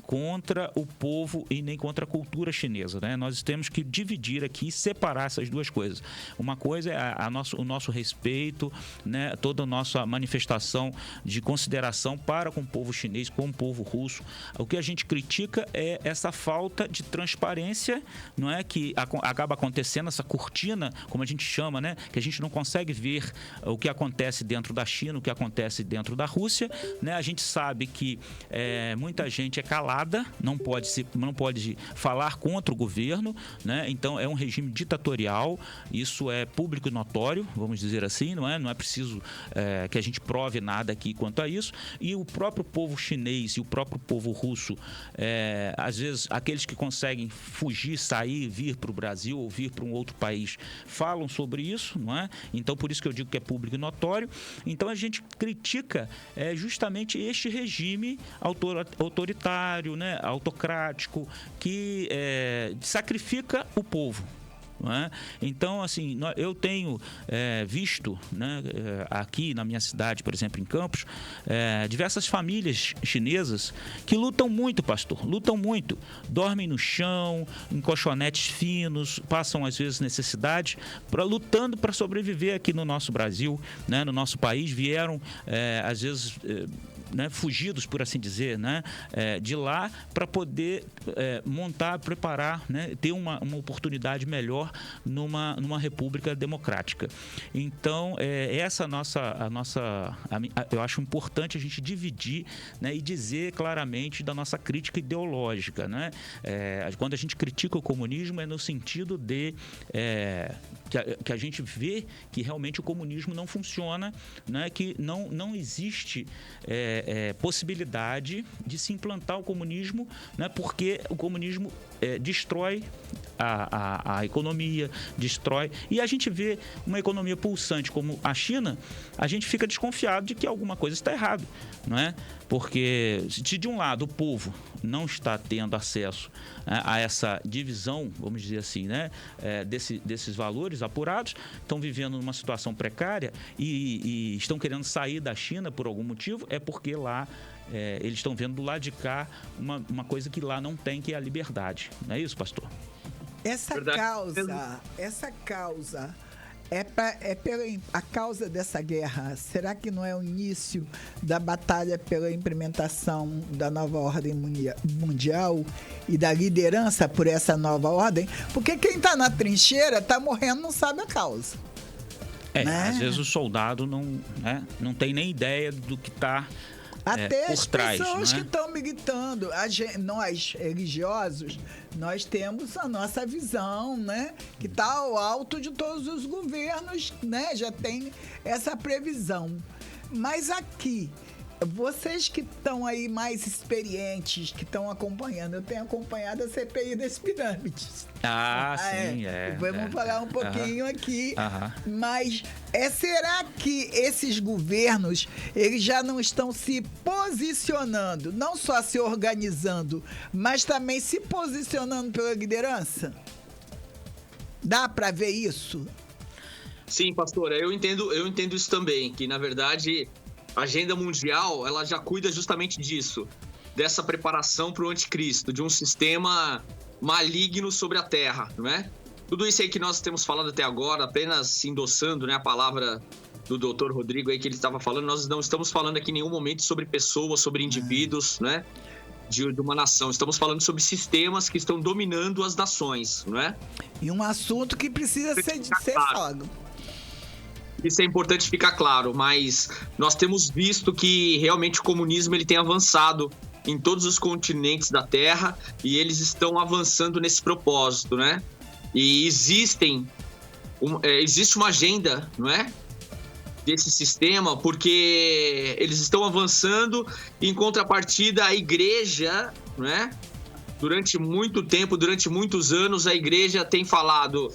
contra o povo e nem contra a cultura chinesa, né? Nós temos que dividir aqui e separar essas duas coisas. Uma coisa é o nosso respeito, né, toda a nossa manifestação de consideração para com o povo chinês, com o povo russo. O que a gente critica é essa falta de transparência, não é, que acaba acontecendo, essa cortina, como a gente chama, né, que a gente não consegue ver o que acontece dentro da China, o que acontece dentro da Rússia, né? A gente sabe que muita gente é calada, não pode falar contra o governo, né? Então é um regime ditatorial, isso é público e notório, vamos dizer assim, não é preciso que a gente prove nada aqui quanto a isso. E o próprio povo chinês e o próprio povo russo, às vezes aqueles que conseguem fugir, sair, vir para o Brasil ou vir para um outro país, falam sobre isso, não é? Então por isso que eu digo que é público e notório. Então a gente critica justamente este regime autoritário, né, autocrático, que sacrifica o povo. Não é? Então, assim, eu tenho visto, né, aqui na minha cidade, por exemplo, em Campos, diversas famílias chinesas que lutam muito, pastor, lutam muito, dormem no chão, em colchonetes finos, passam às vezes necessidade, lutando para sobreviver aqui no nosso Brasil, né, no nosso país. Vieram, às vezes, né, fugidos, por assim dizer, né, de lá, para poder montar, preparar, né, ter uma oportunidade melhor numa república democrática. Então, essa eu acho importante a gente dividir, né, e dizer claramente da nossa crítica ideológica, né? Quando a gente critica o comunismo, é no sentido de que a gente vê que realmente o comunismo não funciona, né, que não existe possibilidade de se implantar o comunismo, né, porque o comunismo destrói a economia, destrói. E a gente vê uma economia pulsante como a China, a gente fica desconfiado de que alguma coisa está errada, não é? Porque se de um lado o povo não está tendo acesso a essa divisão, vamos dizer assim, né, desses valores apurados, estão vivendo numa situação precária e estão querendo sair da China por algum motivo, é porque lá eles estão vendo do lado de cá uma coisa que lá não tem, que é a liberdade. Não é isso, pastor? Essa causa a causa dessa guerra, será que não é o início da batalha pela implementação da nova ordem mundial e da liderança por essa nova ordem? Porque quem está na trincheira, está morrendo, não sabe a causa. Né? Às vezes o soldado não tem nem ideia do que está até por as trás, pessoas né, que estão militando, nós religiosos, nós temos a nossa visão, né, que está ao alto de todos os governos, né, já tem essa previsão. Mas aqui, vocês que estão aí mais experientes, que estão acompanhando, eu tenho acompanhado a CPI das pirâmides. Sim, Vamos falar um pouquinho aqui, mas será que esses governos, eles já não estão se posicionando, não só se organizando, mas também se posicionando pela liderança? Dá para ver isso? Sim, pastora, eu entendo isso também, que na verdade a agenda mundial, ela já cuida justamente disso, dessa preparação para o anticristo, de um sistema maligno sobre a Terra, não é? Tudo isso aí que nós temos falado até agora, apenas endossando, né, a palavra do Dr. Rodrigo aí que ele estava falando, nós não estamos falando aqui em nenhum momento sobre pessoas, sobre indivíduos, né, de uma nação. Estamos falando sobre sistemas que estão dominando as nações, não é? E um assunto que precisa ser falado. Isso é importante ficar claro, mas nós temos visto que realmente o comunismo ele tem avançado em todos os continentes da Terra e eles estão avançando nesse propósito, né? E existe uma agenda, não é? Desse sistema, porque eles estão avançando, em contrapartida a igreja, não é? Durante muito tempo, durante muitos anos, a igreja tem falado: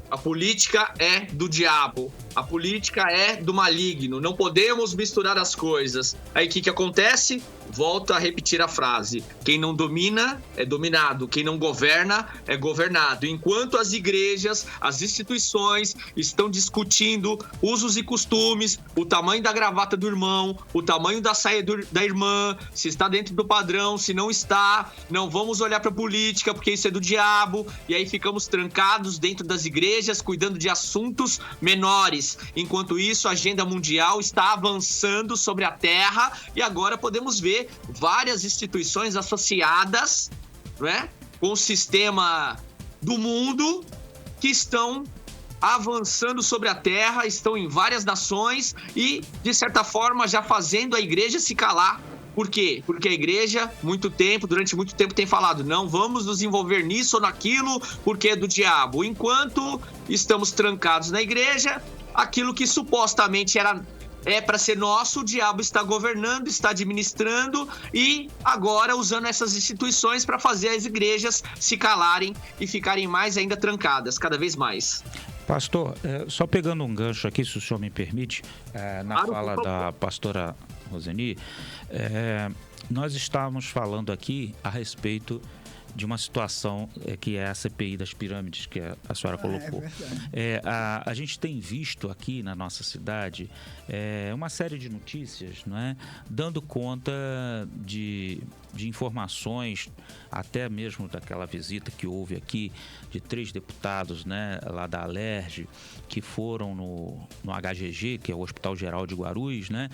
a política é do diabo, a política é do maligno, não podemos misturar as coisas. Aí o que acontece? Volto a repetir a frase: quem não domina é dominado, quem não governa é governado. Enquanto as igrejas, as instituições estão discutindo usos e costumes, o tamanho da gravata do irmão, o tamanho da saia da irmã, se está dentro do padrão, se não está, não vamos olhar para a política porque isso é do diabo, e aí ficamos trancados dentro das igrejas cuidando de assuntos menores. Enquanto isso, a agenda mundial está avançando sobre a terra e agora podemos ver várias instituições associadas, né, com o sistema do mundo que estão avançando sobre a terra, estão em várias nações e, de certa forma, já fazendo a igreja se calar. Por quê? Porque a igreja, durante muito tempo, tem falado: não vamos nos envolver nisso ou naquilo porque é do diabo. Enquanto estamos trancados na igreja, aquilo que supostamente é para ser nosso, o diabo está governando, está administrando e agora usando essas instituições para fazer as igrejas se calarem e ficarem mais ainda trancadas, cada vez mais. Pastor, só pegando um gancho aqui, se o senhor me permite, na fala da pastora Roseni, nós estávamos falando aqui a respeito de uma situação que é a CPI das pirâmides, que a senhora colocou. A gente tem visto aqui na nossa cidade uma série de notícias, não é, dando conta de informações, até mesmo daquela visita que houve aqui de 3 deputados, né, lá da Alerj, que foram no HGG, que é o Hospital Geral de Guarulhos, né,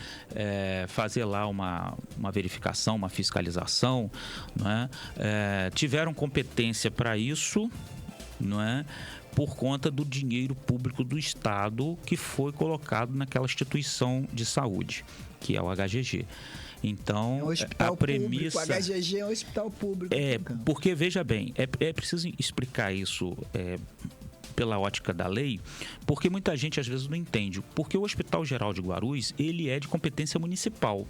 fazer lá uma verificação, uma fiscalização, não é? Tiveram competência para isso, não é? Por conta do dinheiro público do Estado que foi colocado naquela instituição de saúde, que é o HGG. Então, a premissa... Público, o HGG é um hospital público. Porque, veja bem, é preciso explicar isso pela ótica da lei, porque muita gente às vezes não entende. Porque o Hospital Geral de Guarulhos, ele é de competência municipal,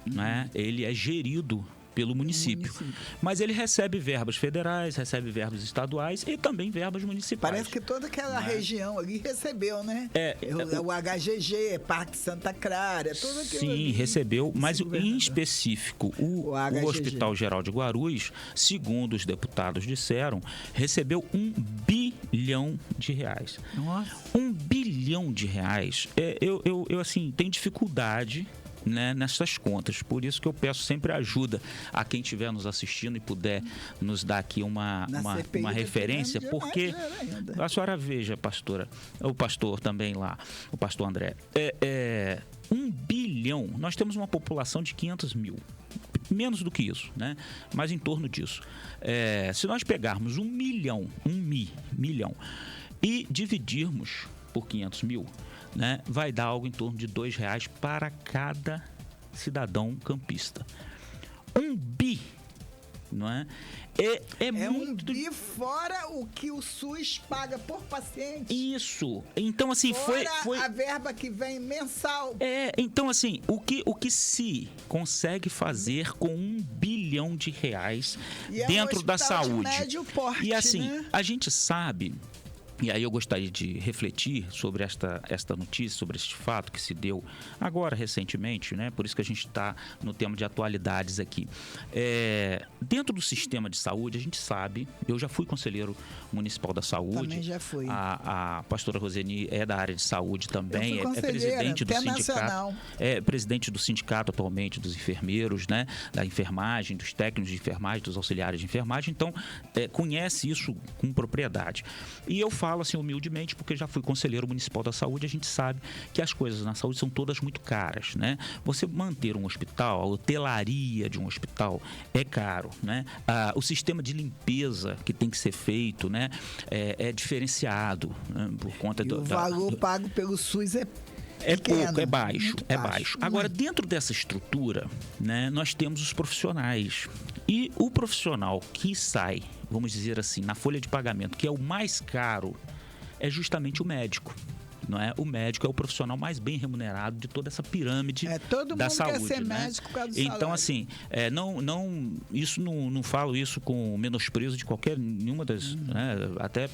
né? Ele é gerido pelo município. Mas ele recebe verbas federais, recebe verbas estaduais e também verbas municipais. Parece que toda aquela região ali recebeu, né? O HGG, Parque Santa Clara, tudo aquilo. Sim, ali recebeu, mas em específico, o Hospital Geral de Guarulhos, segundo os deputados disseram, recebeu R$1 bilhão. Nossa. R$1 bilhão. Eu assim, tenho dificuldade, né, nessas contas. Por isso que eu peço sempre ajuda a quem estiver nos assistindo e puder nos dar aqui uma referência, porque a senhora veja, pastora, o pastor também lá, o pastor André, 1 bilhão, nós temos uma população de 500 mil, menos do que isso, né? Mas em torno disso. Se nós pegarmos 1 milhão e dividirmos por 500 mil, né, vai dar algo em torno de R$2 para cada cidadão campista. 1 bi, não é? É muito... 1 bi fora o que o SUS paga por paciente. Isso. Então, assim, fora foi a verba que vem mensal. Então, assim, o que se consegue fazer com R$1 bilhão dentro da saúde? De médio porte, e assim, né? A gente sabe... E aí eu gostaria de refletir sobre esta notícia, sobre este fato que se deu agora recentemente, né? Por isso que a gente está no tema de atualidades aqui. Dentro do sistema de saúde, a gente sabe, eu já fui conselheiro municipal da saúde. Também já fui. A pastora Roseni é da área de saúde também, é presidente do sindicato. Nacional. É presidente do sindicato atualmente dos enfermeiros, né? Da enfermagem, dos técnicos de enfermagem, dos auxiliares de enfermagem. Então, conhece isso com propriedade. E eu falo assim humildemente, porque já fui conselheiro municipal da saúde, a gente sabe que as coisas na saúde são todas muito caras, né? Você manter um hospital, a hotelaria de um hospital é caro, né? O sistema de limpeza que tem que ser feito, né? É diferenciado, né? Por conta o valor pago pelo SUS é pouco, é baixo. Agora, dentro dessa estrutura, né, nós temos os profissionais. E o profissional que sai, vamos dizer assim, na folha de pagamento, que é o mais caro, é justamente o médico. não é? O médico é o profissional mais bem remunerado de toda essa pirâmide todo da mundo saúde, quer ser né? médico por causa do Então, salário. assim, não falo isso com menosprezo de nenhuma das, né? Até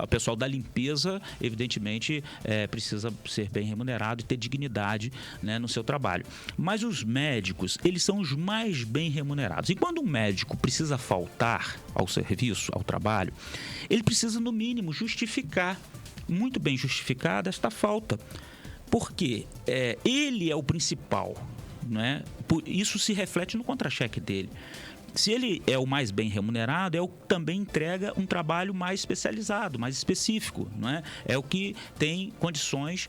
o pessoal da limpeza, evidentemente, precisa ser bem remunerado e ter dignidade, né, no seu trabalho. Mas os médicos, eles são os mais bem remunerados. E quando um médico precisa faltar ao serviço, ao trabalho, ele precisa, no mínimo, justificar, muito bem justificada, esta falta. Porque ele é o principal, né? Isso se reflete no contra-cheque dele. Se ele é o mais bem remunerado, é o que também entrega um trabalho mais especializado, mais específico, não é? É o que tem condições,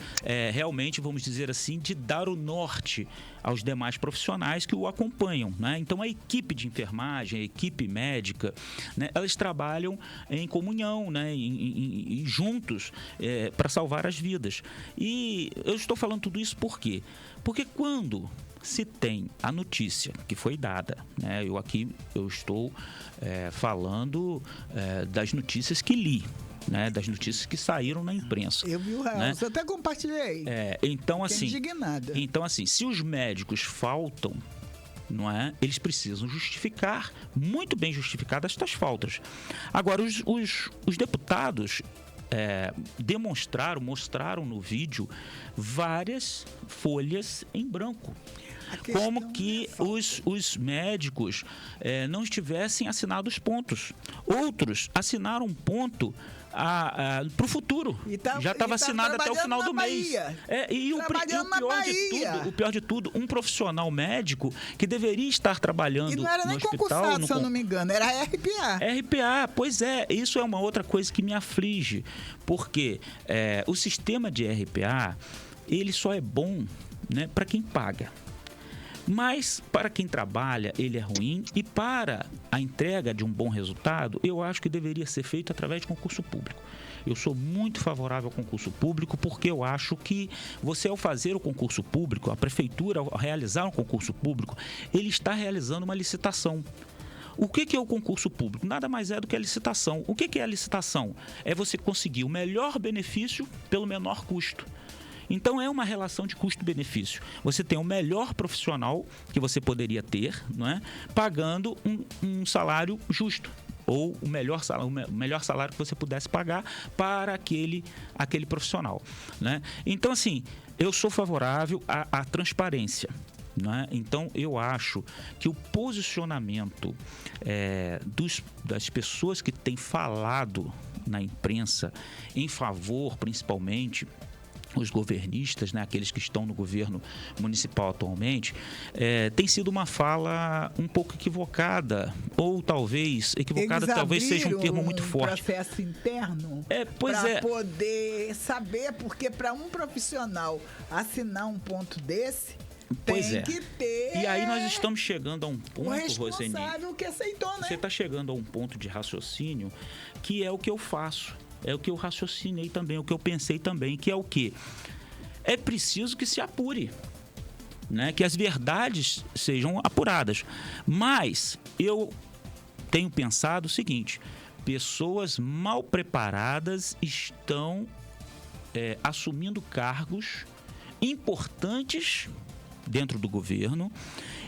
realmente, vamos dizer assim, de dar o norte aos demais profissionais que o acompanham, né? Então, a equipe de enfermagem, a equipe médica, né, elas trabalham em comunhão, né, e juntos, para salvar as vidas. E eu estou falando tudo isso por quê? Porque quando se tem a notícia que foi dada, né? Eu estou falando das notícias que li, né? Das notícias que saíram na imprensa. Eu vi o real, né? eu até compartilhei. Então, Fiquei indignada. Então, assim, se os médicos faltam, não é? Eles precisam justificar, muito bem justificadas estas faltas. Agora, os deputados mostraram no vídeo várias folhas em branco. Como que os médicos não tivessem assinado os pontos. Outros assinaram um ponto para o futuro. Já estava assinado até o final do mês. E o pior de tudo, um profissional médico que deveria estar trabalhando no hospital... E não era nem concursado, se eu não me engano, era RPA. RPA, pois é. Isso é uma outra coisa que me aflige. Porque o sistema de RPA, ele só é bom, né, para quem paga. Mas, para quem trabalha, ele é ruim. E para a entrega de um bom resultado, eu acho que deveria ser feito através de concurso público. Eu sou muito favorável ao concurso público porque eu acho que você, ao fazer o concurso público, a prefeitura, ao realizar um concurso público, ele está realizando uma licitação. O que é o concurso público? Nada mais é do que a licitação. O que é a licitação? É você conseguir o melhor benefício pelo menor custo. Então, é uma relação de custo-benefício. Você tem o melhor profissional que você poderia ter, não é? Pagando um salário justo. Ou o melhor salário que você pudesse pagar para aquele profissional, né? Então, assim, eu sou favorável à transparência. Né? Então, eu acho que o posicionamento das pessoas que têm falado na imprensa em favor, principalmente, os governistas, né, aqueles que estão no governo municipal atualmente, tem sido uma fala um pouco equivocada, ou talvez seja um termo muito forte. Um processo interno para poder saber, porque para um profissional assinar um ponto desse, tem que ter... E aí nós estamos chegando a um ponto, Roseni, que aceitou, né? Você está chegando a um ponto de raciocínio que é o que eu faço. É o que eu raciocinei também, o que eu pensei também, que é o quê? É preciso que se apure, né? Que as verdades sejam apuradas. Mas eu tenho pensado o seguinte: pessoas mal preparadas estão assumindo cargos importantes dentro do governo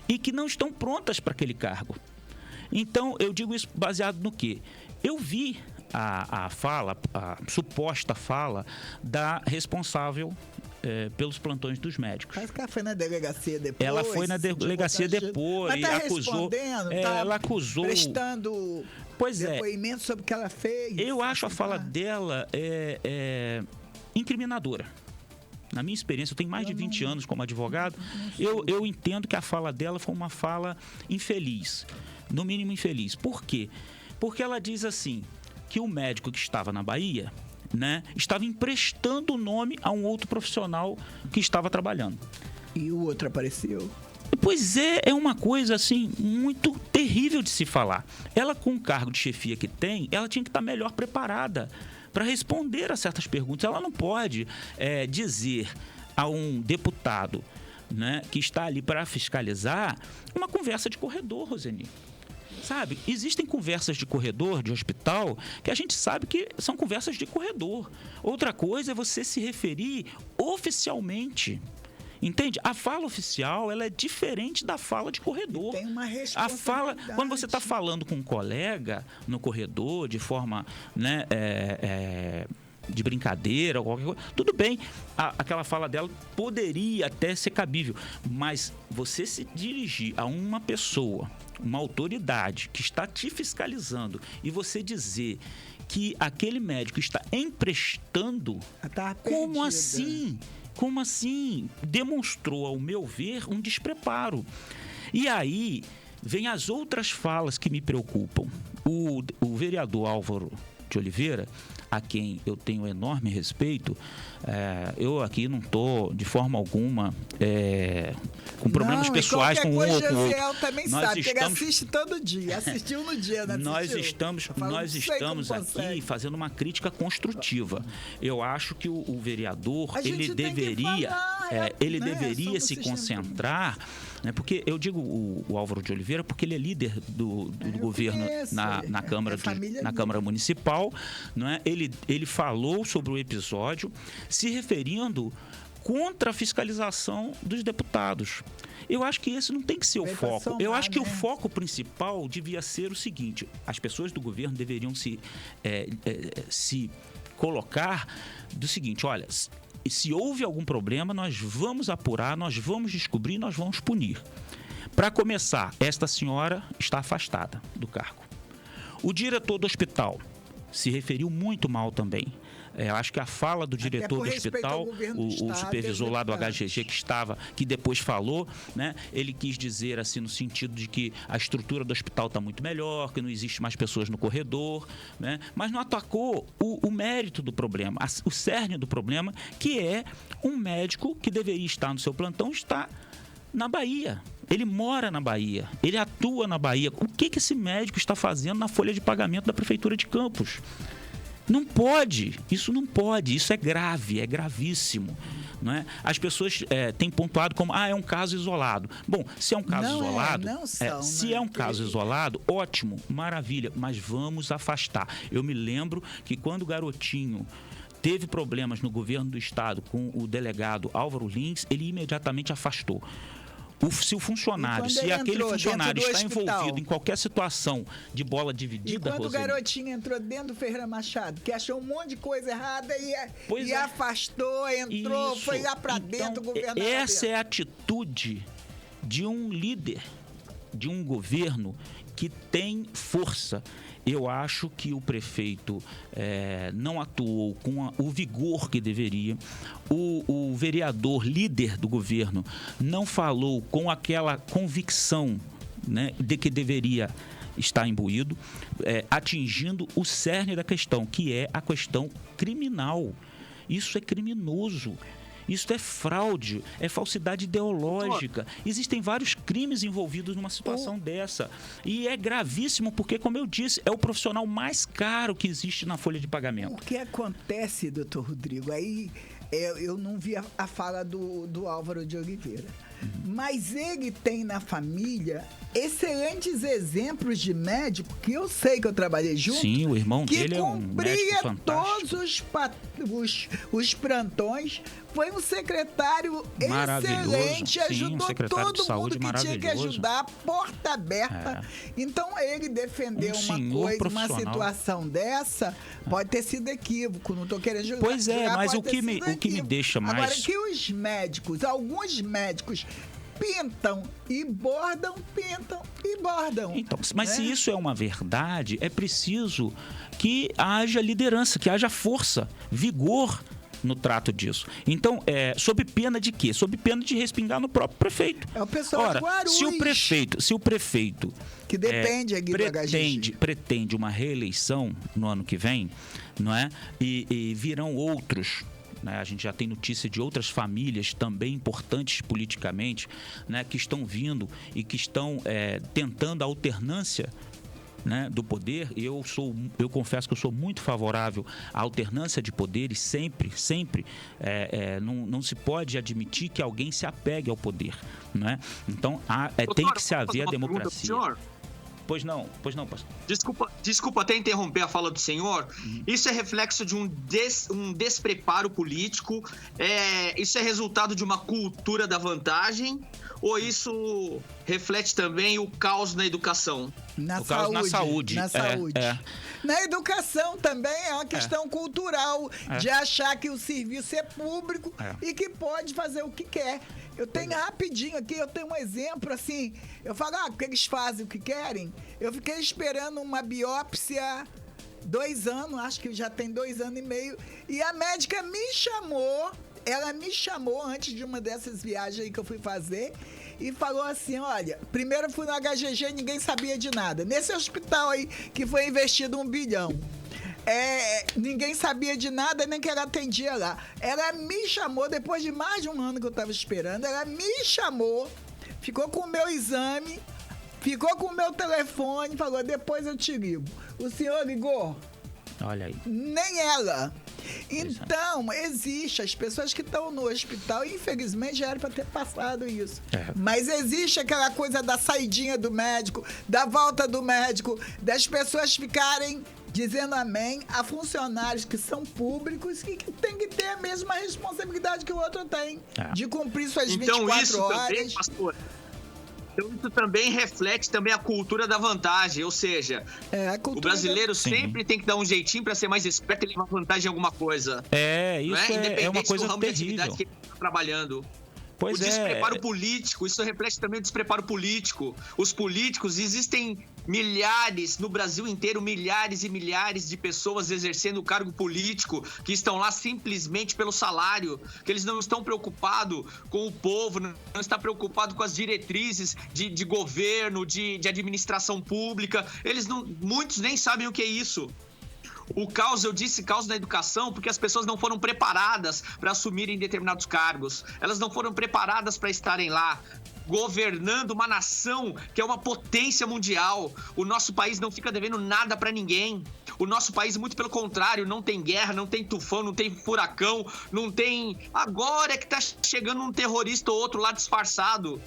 e que não estão prontas para aquele cargo. Então, eu digo isso baseado no quê? Eu vi a suposta fala da responsável pelos plantões dos médicos. Parece que ela foi na delegacia depois. Ela foi na delegacia depois e acusou. Ela acusou. Prestando depoimento sobre o que ela fez. Eu acho a fala dela incriminadora. Na minha experiência, eu tenho mais de 20 anos como advogado, eu entendo que a fala dela foi uma fala infeliz. No mínimo infeliz. Por quê? Porque ela diz assim, que o médico que estava na Bahia, né, estava emprestando o nome a um outro profissional que estava trabalhando. E o outro apareceu? Pois é uma coisa assim muito terrível de se falar. Ela, com o cargo de chefia que tem, ela tinha que estar melhor preparada para responder a certas perguntas. Ela não pode dizer a um deputado, né, que está ali para fiscalizar uma conversa de corredor, Roseni. Sabe? Existem conversas de corredor, de hospital, que a gente sabe que são conversas de corredor. Outra coisa é você se referir oficialmente. Entende? A fala oficial, ela é diferente da fala de corredor. Tem uma A responsabilidade. fala, quando você está falando com um colega no corredor, de forma, né, de brincadeira, ou qualquer coisa, tudo bem. Aquela fala dela poderia até ser cabível, mas você se dirigir a uma pessoa, uma autoridade que está te fiscalizando e você dizer que aquele médico está emprestando, como assim? Como assim? Demonstrou, ao meu ver, um despreparo. E aí, vem as outras falas que me preocupam. O vereador Álvaro de Oliveira, a quem eu tenho enorme respeito, eu aqui não estou, de forma alguma, com problemas pessoais com um ou com outro. Gesiel também sabe, porque ele assiste todo dia. Assistiu no dia, né? Nós estamos aqui fazendo uma crítica construtiva. Eu acho que o vereador, ele deveria se concentrar, né? Porque eu digo o Álvaro de Oliveira porque ele é líder do governo na Câmara Municipal, não é? Ele falou sobre o episódio, se referindo contra a fiscalização dos deputados. Eu acho que esse não tem que ser o foco. Eu acho que o foco principal devia ser o seguinte: as pessoas do governo deveriam se colocar do seguinte: olha, se houve algum problema, nós vamos apurar, nós vamos descobrir, nós vamos punir. Para começar, esta senhora está afastada do cargo. O diretor do hospital se referiu muito mal também. Eu acho que a fala do diretor do hospital, o supervisor lá do HGG que depois falou, né? Ele quis dizer assim no sentido de que a estrutura do hospital está muito melhor, que não existe mais pessoas no corredor, né? Mas não atacou o mérito do problema, o cerne do problema, que é um médico que deveria estar no seu plantão, está na Bahia. Ele mora na Bahia, ele atua na Bahia. O que esse médico está fazendo na folha de pagamento da Prefeitura de Campos? Não pode, isso é grave, é gravíssimo. Não é? As pessoas têm pontuado como, é um caso isolado. Bom, se é um caso isolado, caso isolado, ótimo, maravilha, mas vamos afastar. Eu me lembro que quando o garotinho teve problemas no governo do estado com o delegado Álvaro Lins, ele imediatamente afastou. Se o funcionário, se aquele funcionário está envolvido em qualquer situação de bola dividida, quando o garotinho entrou dentro do Ferreira Machado, que achou um monte de coisa errada e afastou, entrou, foi lá para dentro, o governador. Essa é a atitude de um líder, de um governo que tem força. Eu acho que o prefeito não atuou com o vigor que deveria. O vereador, líder do governo, não falou com aquela convicção, né, de que deveria estar imbuído, atingindo o cerne da questão, que é a questão criminal. Isso é criminoso. Isso é fraude, é falsidade ideológica. Existem vários crimes envolvidos numa situação dessa. E é gravíssimo porque, como eu disse, é o profissional mais caro que existe na folha de pagamento. O que acontece, doutor Rodrigo? Aí eu não vi a fala do Álvaro de Oliveira. Mas ele tem na família excelentes exemplos de médico que eu sei que eu trabalhei junto. Sim, o irmão dele é um médico fantástico. Todos os plantões. Foi um secretário excelente, ajudou todo mundo que tinha que ajudar, porta aberta. Então, ele defendeu uma situação dessa, pode ter sido equívoco, não estou querendo julgar. Pois mas o que me deixa mais... Agora, que os médicos, alguns médicos, pintam e bordam. Então, mas se isso é uma verdade, é preciso que haja liderança, que haja força, vigor no trato disso. Então, sob pena de quê? Sob pena de respingar no próprio prefeito. É o pessoal de Guarulhos. Se o prefeito que depende pretende uma reeleição no ano que vem, não é? E virão outros, né? A gente já tem notícia de outras famílias também importantes politicamente, né? Que estão vindo e que estão tentando a alternância, né, do poder. Eu confesso que eu sou muito favorável à alternância de poderes, sempre. Não se pode admitir que alguém se apegue ao poder, né? Então tem que se haver a democracia. Pois não, pastor. Desculpa até interromper a fala do senhor. Isso é reflexo de um despreparo político? Isso é resultado de uma cultura da vantagem? Ou isso reflete também o caos na educação? Na saúde. Na educação também é uma questão cultural, de achar que o serviço é público e que pode fazer o que quer. Eu tenho rapidinho aqui, eu tenho um exemplo assim, eu falo, porque eles fazem o que querem. Eu fiquei esperando uma biópsia 2 anos, acho que já tem 2 anos e meio, e a médica ela me chamou antes de uma dessas viagens aí que eu fui fazer e falou assim, olha, primeiro eu fui no HGG, ninguém sabia de nada. Nesse hospital aí que foi investido 1 bilhão. Ninguém sabia de nada, nem que ela atendia lá. Ela me chamou, depois de mais de 1 ano que eu estava esperando, ela me chamou, ficou com o meu exame, ficou com o meu telefone, falou, depois eu te ligo. O senhor ligou? Olha aí. Nem ela. Então, existe, as pessoas que estão no hospital, infelizmente já era para ter passado isso. Mas existe aquela coisa da saidinha do médico, da volta do médico, das pessoas ficarem dizendo amém a funcionários que são públicos e que tem que ter a mesma responsabilidade que o outro tem, de cumprir suas 24 horas. Também, pastor, então isso também reflete também a cultura da vantagem, ou seja, o brasileiro sempre tem que dar um jeitinho para ser mais esperto e levar vantagem em alguma coisa. Isso é uma coisa terrível. De atividade que ele está trabalhando. O despreparo político, isso reflete também o despreparo político. Os políticos, existem milhares, no Brasil inteiro, milhares e milhares de pessoas exercendo o cargo político que estão lá simplesmente pelo salário, que eles não estão preocupados com o povo, não estão preocupados com as diretrizes de governo, de administração pública. Muitos nem sabem o que é isso. O caos, eu disse caos na educação, porque as pessoas não foram preparadas para assumirem determinados cargos. Elas não foram preparadas para estarem lá, governando uma nação que é uma potência mundial. O nosso país não fica devendo nada para ninguém. O nosso país, muito pelo contrário, não tem guerra, não tem tufão, não tem furacão, não tem... Agora é que tá chegando um terrorista ou outro lá disfarçado,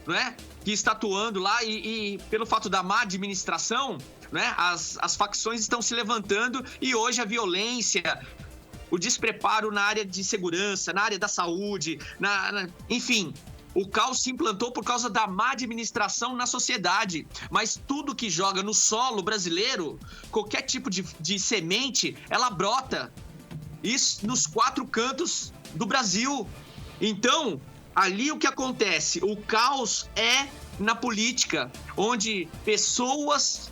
não é? Que está atuando lá e pelo fato da má administração... Né? As facções estão se levantando e hoje a violência, o despreparo na área de segurança, na área da saúde, enfim, o caos se implantou por causa da má administração na sociedade. Mas tudo que joga no solo brasileiro, qualquer tipo de semente, ela brota. Isso nos 4 cantos do Brasil. Então, ali o que acontece? O caos é na política, onde pessoas...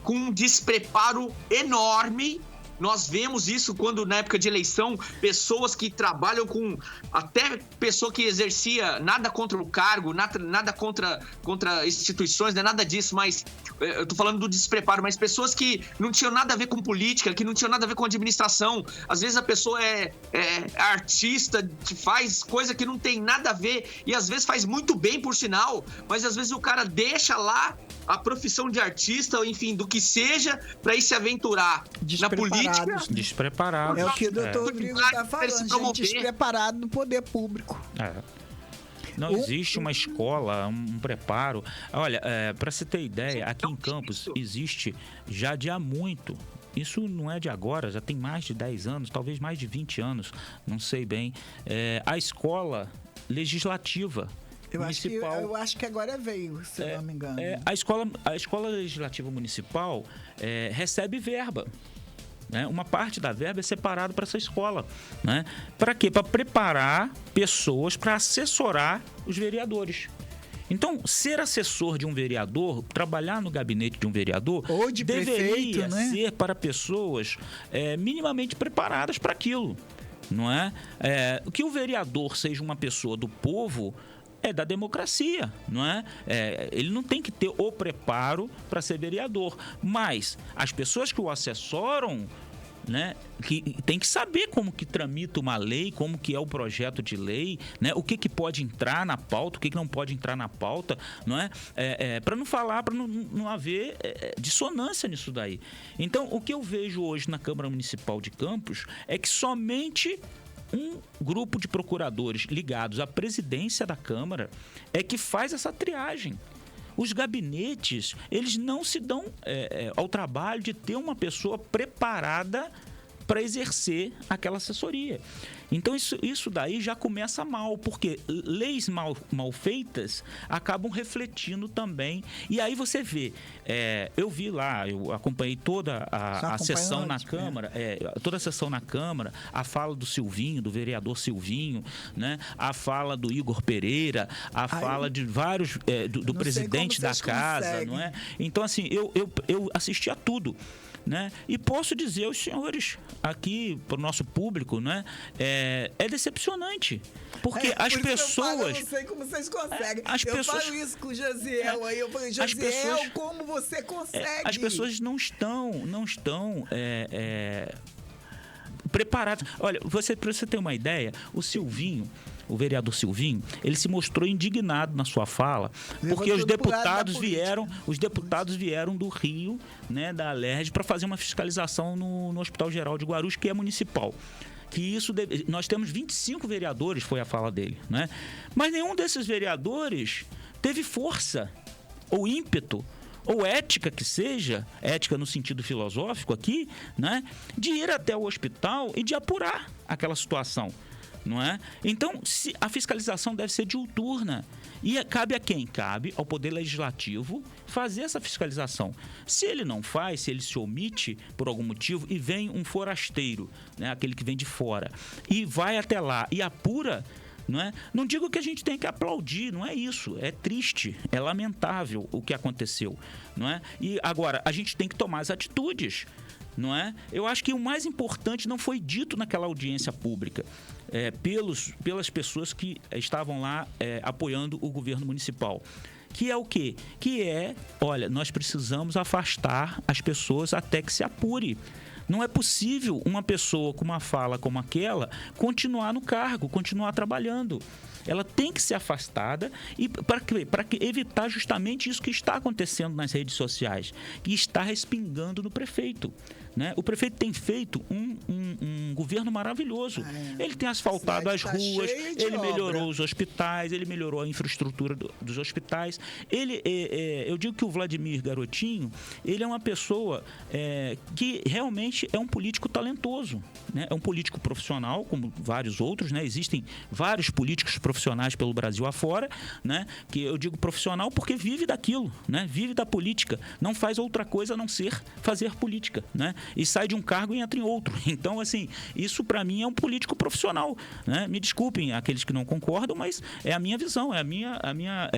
com um despreparo enorme. Nós vemos isso quando, na época de eleição, pessoas que trabalham com... Até pessoa que exercia nada contra o cargo, nada contra instituições, não é nada disso, mas... Eu tô falando do despreparo, mas pessoas que não tinham nada a ver com política, que não tinham nada a ver com administração. Às vezes a pessoa é artista, faz coisa que não tem nada a ver, e às vezes faz muito bem, por sinal, mas às vezes o cara deixa lá a profissão de artista, ou enfim, do que seja, para ir se aventurar na política. Despreparado. É o que o doutor Rodrigo está falando, gente, despreparado no poder público. Não existe uma escola, um preparo. Olha, para você ter ideia, aqui em Campos existe já de há muito. Isso não é de agora, já tem mais de 10 anos, talvez mais de 20 anos, não sei bem. A escola legislativa municipal. Eu acho que agora veio, se não me engano. A escola legislativa municipal recebe verba. Né? Uma parte da verba é separada para essa escola. Né? Para quê? Para preparar pessoas para assessorar os vereadores. Então, ser assessor de um vereador, trabalhar no gabinete de um vereador, ou de deveria prefeito, né? ser para pessoas minimamente preparadas para aquilo. Não é? Que o vereador seja uma pessoa do povo é da democracia, não é? Ele não tem que ter o preparo para ser vereador, mas as pessoas que o assessoram, né, que tem que saber como que tramita uma lei, como que é o projeto de lei, né, o que pode entrar na pauta, o que não pode entrar na pauta, não é? Para não falar, para não haver dissonância nisso daí. Então, o que eu vejo hoje na Câmara Municipal de Campos é que somente um grupo de procuradores ligados à presidência da Câmara é que faz essa triagem. Os gabinetes, eles não se dão ao trabalho de ter uma pessoa preparada para exercer aquela assessoria. Então, isso daí já começa mal, porque leis mal feitas acabam refletindo também. E aí você vê, eu vi lá, eu acompanhei toda a sessão na Câmara, toda a sessão na Câmara, a fala do Silvinho, do vereador Silvinho, né? A fala do Igor Pereira, a fala de vários, do presidente da casa, não é? Então, assim, eu assisti a tudo. Né? E posso dizer aos senhores aqui, para o nosso público, né? É decepcionante. Porque as pessoas. Eu não sei como vocês conseguem. Eu falo isso com o Josiel aí. Eu falei, Josiel, como você consegue? As pessoas não estão preparadas. Olha, para você ter uma ideia, o vereador Silvinho, ele se mostrou indignado na sua fala, porque os deputados vieram do Rio, né, da Alerj, para fazer uma fiscalização no Hospital Geral de Guarulhos, que é municipal. Nós temos 25 vereadores, foi a fala dele, né? Mas nenhum desses vereadores teve força ou ímpeto ou ética que seja, ética no sentido filosófico aqui, né, de ir até o hospital e de apurar aquela situação. Não é? Então, a fiscalização deve ser diuturna. E cabe a quem? Cabe ao Poder Legislativo fazer essa fiscalização. Se ele não faz, se ele se omite por algum motivo e vem um forasteiro, né, aquele que vem de fora, e vai até lá e apura, não é? Não digo que a gente tem que aplaudir, não é isso. É triste, é lamentável o que aconteceu, não é? E agora, a gente tem que tomar as atitudes. Não é? Eu acho que o mais importante não foi dito naquela audiência pública pelas pessoas que estavam lá apoiando o governo municipal. Que é o quê? Que olha, nós precisamos afastar as pessoas até que se apure. Não é possível uma pessoa com uma fala como aquela continuar no cargo, continuar trabalhando. Ela tem que ser afastada e para evitar justamente isso que está acontecendo nas redes sociais, que está respingando no prefeito. Né? O prefeito tem feito um governo maravilhoso. Ele tem asfaltado as ruas, ele melhorou os hospitais, ele melhorou a infraestrutura dos hospitais. Eu digo que o Vladimir Garotinho, ele é uma pessoa que realmente é um político talentoso, né? É um político profissional, como vários outros, né? Existem vários políticos profissionais pelo Brasil afora, né? Que eu digo profissional porque vive daquilo, né? Vive da política, não faz outra coisa a não ser fazer política, né? E sai de um cargo e entra em outro. Então, assim, isso para mim é um político profissional, né? Me desculpem aqueles que não concordam, mas é a minha visão, é a minha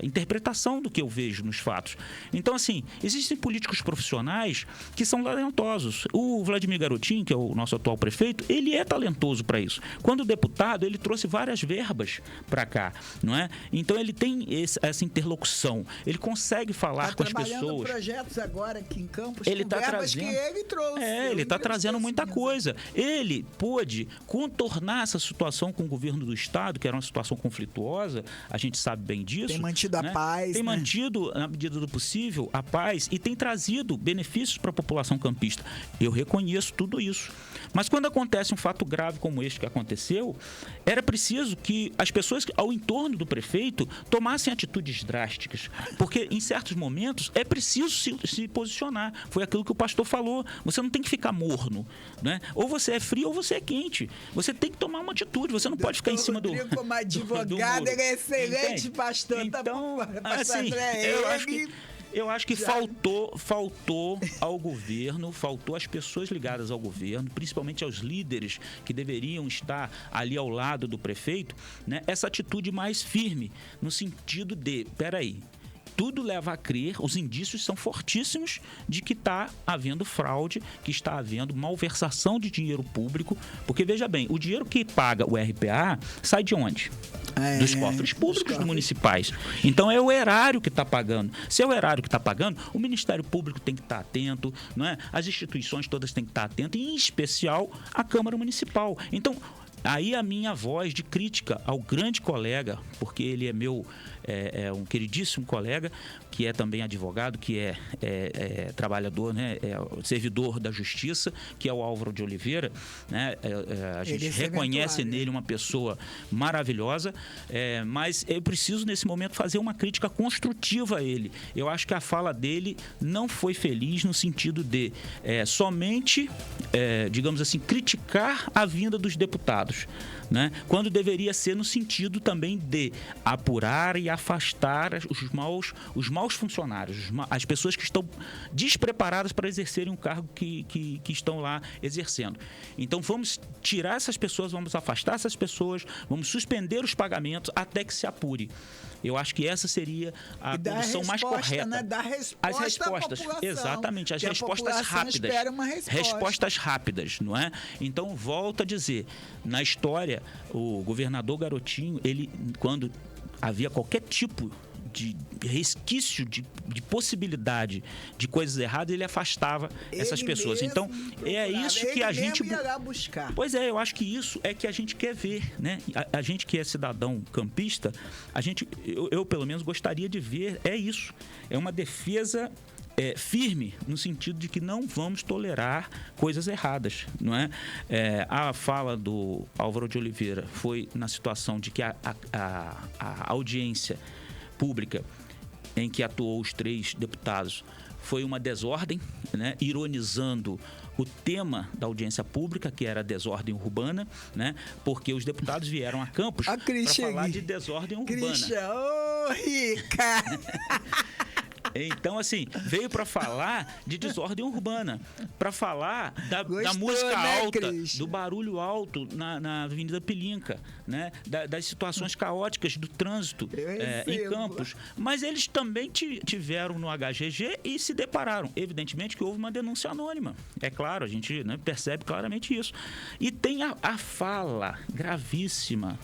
interpretação do que eu vejo nos fatos. Então, assim, existem políticos profissionais que são talentosos. O Vladimir Garotinho, que é o nosso atual prefeito, ele é talentoso para isso. Quando deputado, ele trouxe várias verbas para cá, não é? Então, ele tem essa interlocução, ele consegue falar com as pessoas. Está trabalhando projetos agora aqui em Campos, ele está trazendo. Ele trouxe. Ele está trazendo muita coisa. Ele pôde contornar essa situação com o governo do estado, que era uma situação conflituosa, a gente sabe bem disso. Tem mantido a paz. Tem mantido, na medida do possível, a paz e tem trazido benefícios para a população campista. Eu reconheço tudo isso. Mas quando acontece um fato grave como este que aconteceu, era preciso que as pessoas ao entorno do prefeito tomassem atitudes drásticas, porque em certos momentos é preciso se posicionar. Foi aquilo que o pastor falou. Você não tem que ficar morno, né? Ou você é frio ou você é quente. Você tem que tomar uma atitude. Você não pode ficar em cima do muro. Como advogado, ele é excelente, pastor. Então, assim, eu acho que faltou ao governo, faltou às pessoas ligadas ao governo, principalmente aos líderes que deveriam estar ali ao lado do prefeito, né? Essa atitude mais firme, no sentido de, peraí, tudo leva a crer, os indícios são fortíssimos de que está havendo fraude, que está havendo malversação de dinheiro público, porque, veja bem, o dinheiro que paga o RPA sai de onde? Dos cofres públicos municipais. Então, é o erário que está pagando. Se é o erário que está pagando, o Ministério Público tem que estar atento, não é? As instituições todas têm que estar atentas, e, em especial, a Câmara Municipal. Então, aí a minha voz de crítica ao grande colega, porque ele é meu, um queridíssimo colega, que é também advogado, que é trabalhador, né, servidor da justiça, que é o Álvaro de Oliveira, né, a gente reconhece nele uma pessoa maravilhosa, mas eu preciso nesse momento fazer uma crítica construtiva a ele. Eu acho que a fala dele não foi feliz no sentido de somente, digamos assim, criticar a vinda dos deputados, né? Quando deveria ser no sentido também de apurar e afastar os maus funcionários, as pessoas que estão despreparadas para exercerem um cargo que estão lá exercendo. Então vamos tirar essas pessoas, vamos afastar essas pessoas, vamos suspender os pagamentos até que se apure. Eu acho que essa seria a condição mais correta. Né? Dar resposta as respostas, exatamente, as respostas rápidas. Respostas rápidas, não é? Então, volto a dizer, na história, o governador Garotinho, ele, quando havia qualquer tipo de resquício de possibilidade de coisas erradas, ele afastava essas pessoas. Então, é isso que a gente buscar. Pois é, eu acho que isso é que a gente quer ver, né? A gente que é cidadão campista, eu pelo menos gostaria de ver, isso. É uma defesa firme, no sentido de que não vamos tolerar coisas erradas, não é? A fala do Álvaro de Oliveira foi na situação de que a audiência pública em que atuou os 3 deputados foi uma desordem, né? Ironizando o tema da audiência pública, que era a desordem urbana, né? Porque os deputados vieram a Campos para falar de desordem urbana. Rica! Então, assim, veio para falar de desordem urbana, para falar da música alta, do barulho alto na Avenida Pilinca, né? Das situações caóticas do trânsito em Campos. Mas eles também tiveram no HGG e se depararam. Evidentemente que houve uma denúncia anônima. É claro, a gente, né, percebe claramente isso. E tem a fala gravíssima.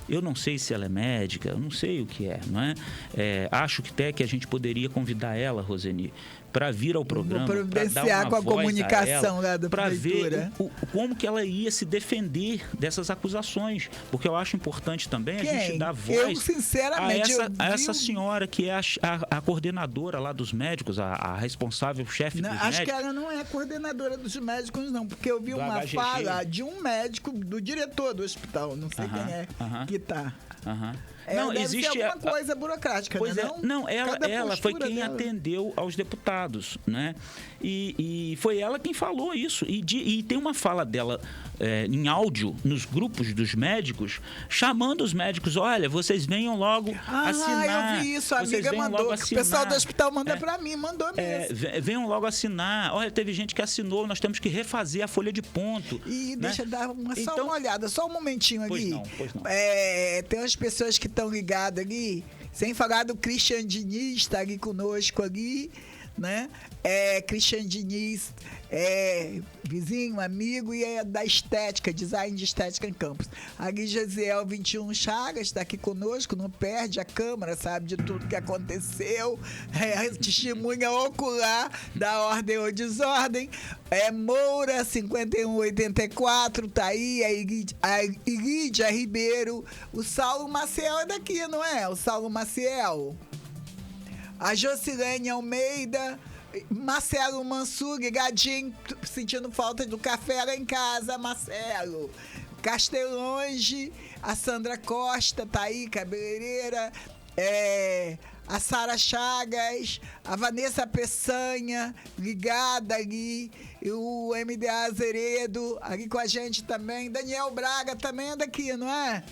Eu não sei se ela é médica, eu não sei o que não é? Acho que até que a gente poderia convidar ela, Roseni, para vir ao programa, para dar uma com a voz comunicação lá da para prefeitura, ver como que ela ia se defender dessas acusações, porque eu acho importante também a gente dar voz a essa senhora que é a coordenadora lá dos médicos, a responsável, chefe dos médicos. Acho que ela não é coordenadora dos médicos, não, porque eu vi uma fala de um médico, do diretor do hospital, não sei quem é, que tá. Não, deve existe ser alguma coisa burocrática, pois né? Não, ela foi quem atendeu aos deputados, né? E foi ela quem falou isso. E tem uma fala dela em áudio nos grupos dos médicos, chamando os médicos: olha, vocês venham logo assinar. Eu vi isso, a amiga mandou. O pessoal do hospital manda para mim, mandou mesmo. Venham logo assinar. Olha, teve gente que assinou, nós temos que refazer a folha de ponto. E deixa eu dar só uma olhada, só um momentinho aqui. Pois não. Tem umas pessoas que estão ligadas ali, sem falar do Christian Diniz, está ali conosco ali, né? Christian Diniz vizinho, amigo e é da estética, design de estética em Campos. Ali Gesiel 21 Chagas está aqui conosco, não perde a câmera, sabe de tudo que aconteceu, testemunha ocular da ordem ou desordem. Moura 5184 tá aí, a Irídia Ribeiro, o Saulo Maciel é daqui, não é? O Saulo Maciel. A Jocilene Almeida, Marcelo Mansur, ligadinho, sentindo falta do café lá em casa, Marcelo. Castelonge, a Sandra Costa tá aí, cabeleireira. A Sara Chagas, a Vanessa Peçanha, ligada ali, e o MDA Azeredo, ali com a gente também. Daniel Braga também é daqui, não é?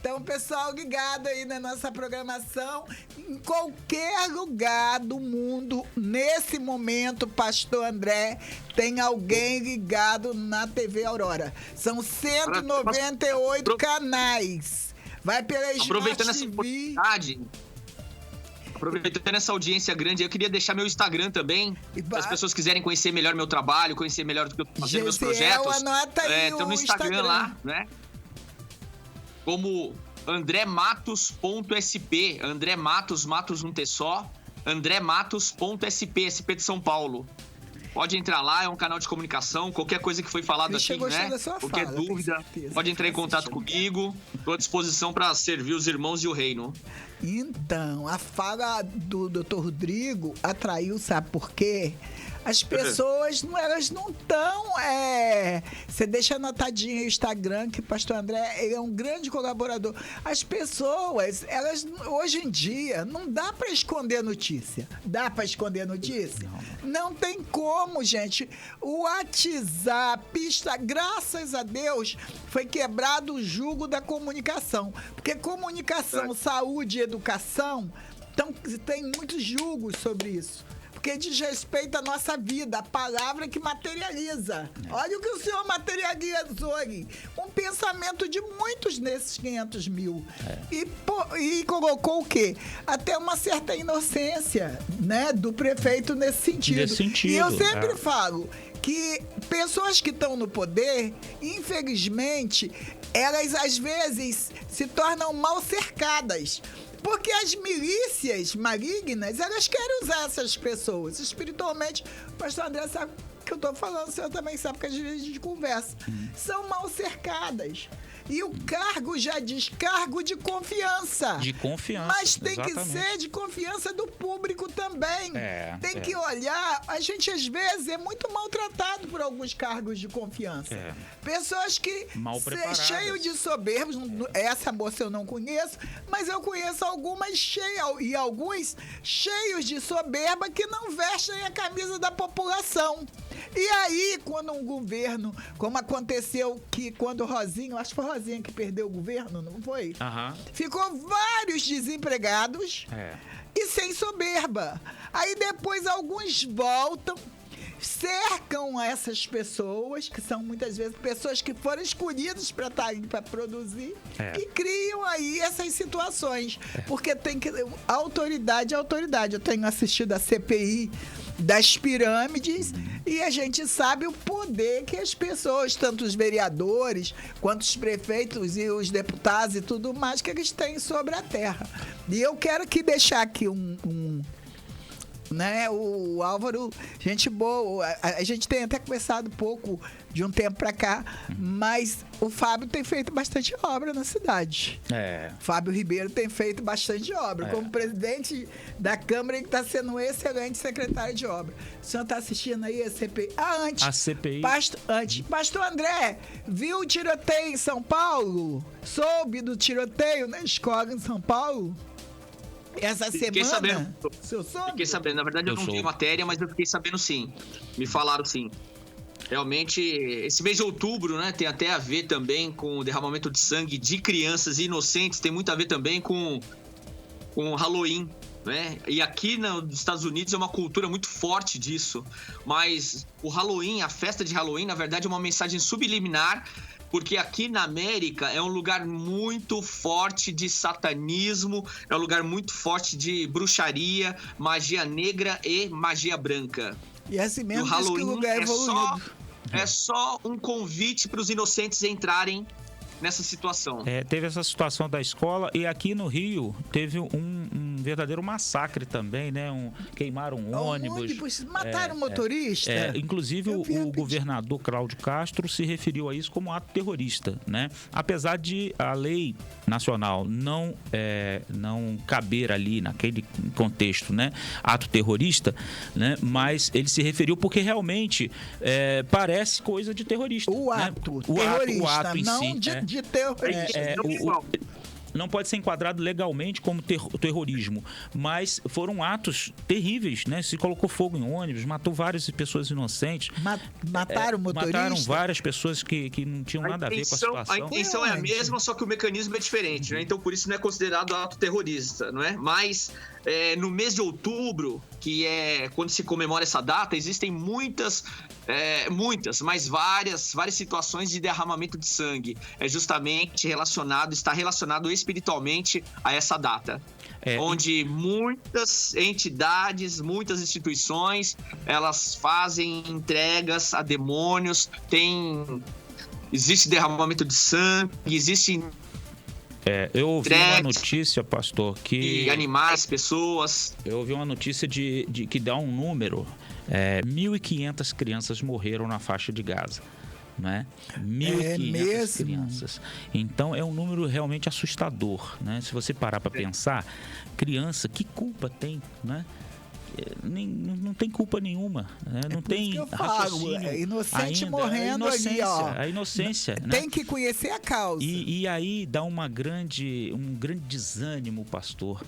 Então, pessoal ligado aí na nossa programação, em qualquer lugar do mundo, nesse momento, Pastor André, tem alguém ligado na TV Aurora. São 198 canais. Vai pela Smart TV. Aproveitando essa audiência grande, eu queria deixar meu Instagram também, se as pessoas quiserem conhecer melhor meu trabalho, conhecer melhor do que eu estou fazendo, meus projetos. Anota aí no Instagram lá, né? Como andrematos.sp, André Matos, Matos um T só, andrematos.sp, SP de São Paulo. Pode entrar lá, é um canal de comunicação. Qualquer coisa que foi falado aqui, né? Qualquer dúvida, pode entrar em contato comigo. Estou à disposição para servir os irmãos e o reino. Então, a fala do Dr. Rodrigo atraiu, sabe por quê? As pessoas, elas não estão... Você deixa anotadinho aí o Instagram, que o pastor André ele é um grande colaborador. As pessoas, elas, hoje em dia, não dá para esconder notícia. Dá para esconder notícia? Não tem como, gente. O WhatsApp, graças a Deus, foi quebrado o jugo da comunicação. Porque comunicação, saúde e educação, tem muitos julgos sobre isso. Porque diz respeito à nossa vida, a palavra que materializa. Olha o que o Senhor materializou aí. Um pensamento de muitos nesses 500 mil. E colocou o quê? Até uma certa inocência, né, do prefeito nesse sentido. E eu sempre falo que pessoas que estão no poder, infelizmente, elas às vezes se tornam mal cercadas. Porque as milícias malignas, elas querem usar essas pessoas. Espiritualmente, o pastor André sabe o que eu estou falando, o senhor também sabe, porque às vezes a gente conversa. São mal cercadas. E o cargo já diz cargo de confiança. De confiança. Mas tem que ser de confiança do público também. Tem que olhar. A gente, às vezes, é muito maltratado por alguns cargos de confiança. Pessoas que mal preparadas. Cheio de soberbos. Essa moça eu não conheço, mas eu conheço algumas e alguns cheios de soberba que não vestem a camisa da população. E aí, quando um governo, como aconteceu que quando Rosinho, acho que foi Rosinha que perdeu o governo, não foi? Ficou vários desempregados e sem soberba. Aí depois alguns voltam, cercam essas pessoas, que são muitas vezes pessoas que foram escolhidas para estar ali para produzir, e criam aí essas situações. Porque tem que... Autoridade é autoridade. Eu tenho assistido a CPI das pirâmides e a gente sabe o poder que as pessoas, tanto os vereadores, quanto os prefeitos e os deputados e tudo mais, que eles têm sobre a terra. E eu quero deixar aqui né, o Álvaro, gente boa, a gente tem até conversado pouco de um tempo pra cá, mas o Fábio tem feito bastante obra na cidade. Fábio Ribeiro tem feito bastante obra. Como presidente da Câmara, ele está sendo um excelente secretário de obra. O senhor está assistindo aí a CPI? A CPI. Pastor André, viu o tiroteio em São Paulo? Soube do tiroteio na escola em São Paulo? Essa fiquei semana? Fiquei sabendo. Na verdade, eu não vi matéria, mas eu fiquei sabendo sim. Me falaram sim. Realmente, esse mês de outubro, né, tem até a ver também com o derramamento de sangue de crianças inocentes, tem muito a ver também com Halloween, né? E aqui nos Estados Unidos é uma cultura muito forte disso. Mas o Halloween, a festa de Halloween, na verdade, é uma mensagem subliminar, porque aqui na América é um lugar muito forte de satanismo, é um lugar muito forte de bruxaria, magia negra e magia branca. E assim mesmo o Halloween que o lugar é evoluído. É só um convite para os inocentes entrarem nessa situação. Teve essa situação da escola e aqui no Rio teve um verdadeiro massacre também, né? Queimaram um ônibus. Mataram um motorista. Inclusive o governador Cláudio Castro se referiu a isso como ato terrorista, né? Apesar de a lei nacional não caber ali naquele contexto, né? Ato terrorista, né? Mas ele se referiu porque realmente parece coisa de terrorista. O ato terrorista, o ato em não si, de terrorista. Não pode ser enquadrado legalmente como terrorismo, mas foram atos terríveis, né? Se colocou fogo em ônibus, matou várias pessoas inocentes. Mataram motoristas. Mataram várias pessoas que não tinham nada a ver com a situação. A intenção é a mesma, só que o mecanismo é diferente, né? Então, por isso não é considerado ato terrorista, não é? Mas no mês de outubro, que é quando se comemora essa data, existem muitas, mas várias situações de derramamento de sangue. Está relacionado espiritualmente a essa data. Onde muitas entidades, muitas instituições, elas fazem entregas a demônios, existe derramamento de sangue, existe... eu ouvi uma notícia, pastor, que... animais, pessoas... Eu ouvi uma notícia de que dá um número 1.500 crianças morreram na faixa de Gaza. Né? 1.500 crianças. Então é um número realmente assustador, né? Se você parar para pensar, criança, que culpa tem, né? Não tem culpa nenhuma, né? Não tem raciocínio. Inocente ainda. Morrendo ali, ó. A inocência. Tem, né? que conhecer a causa. E aí dá um grande desânimo, pastor,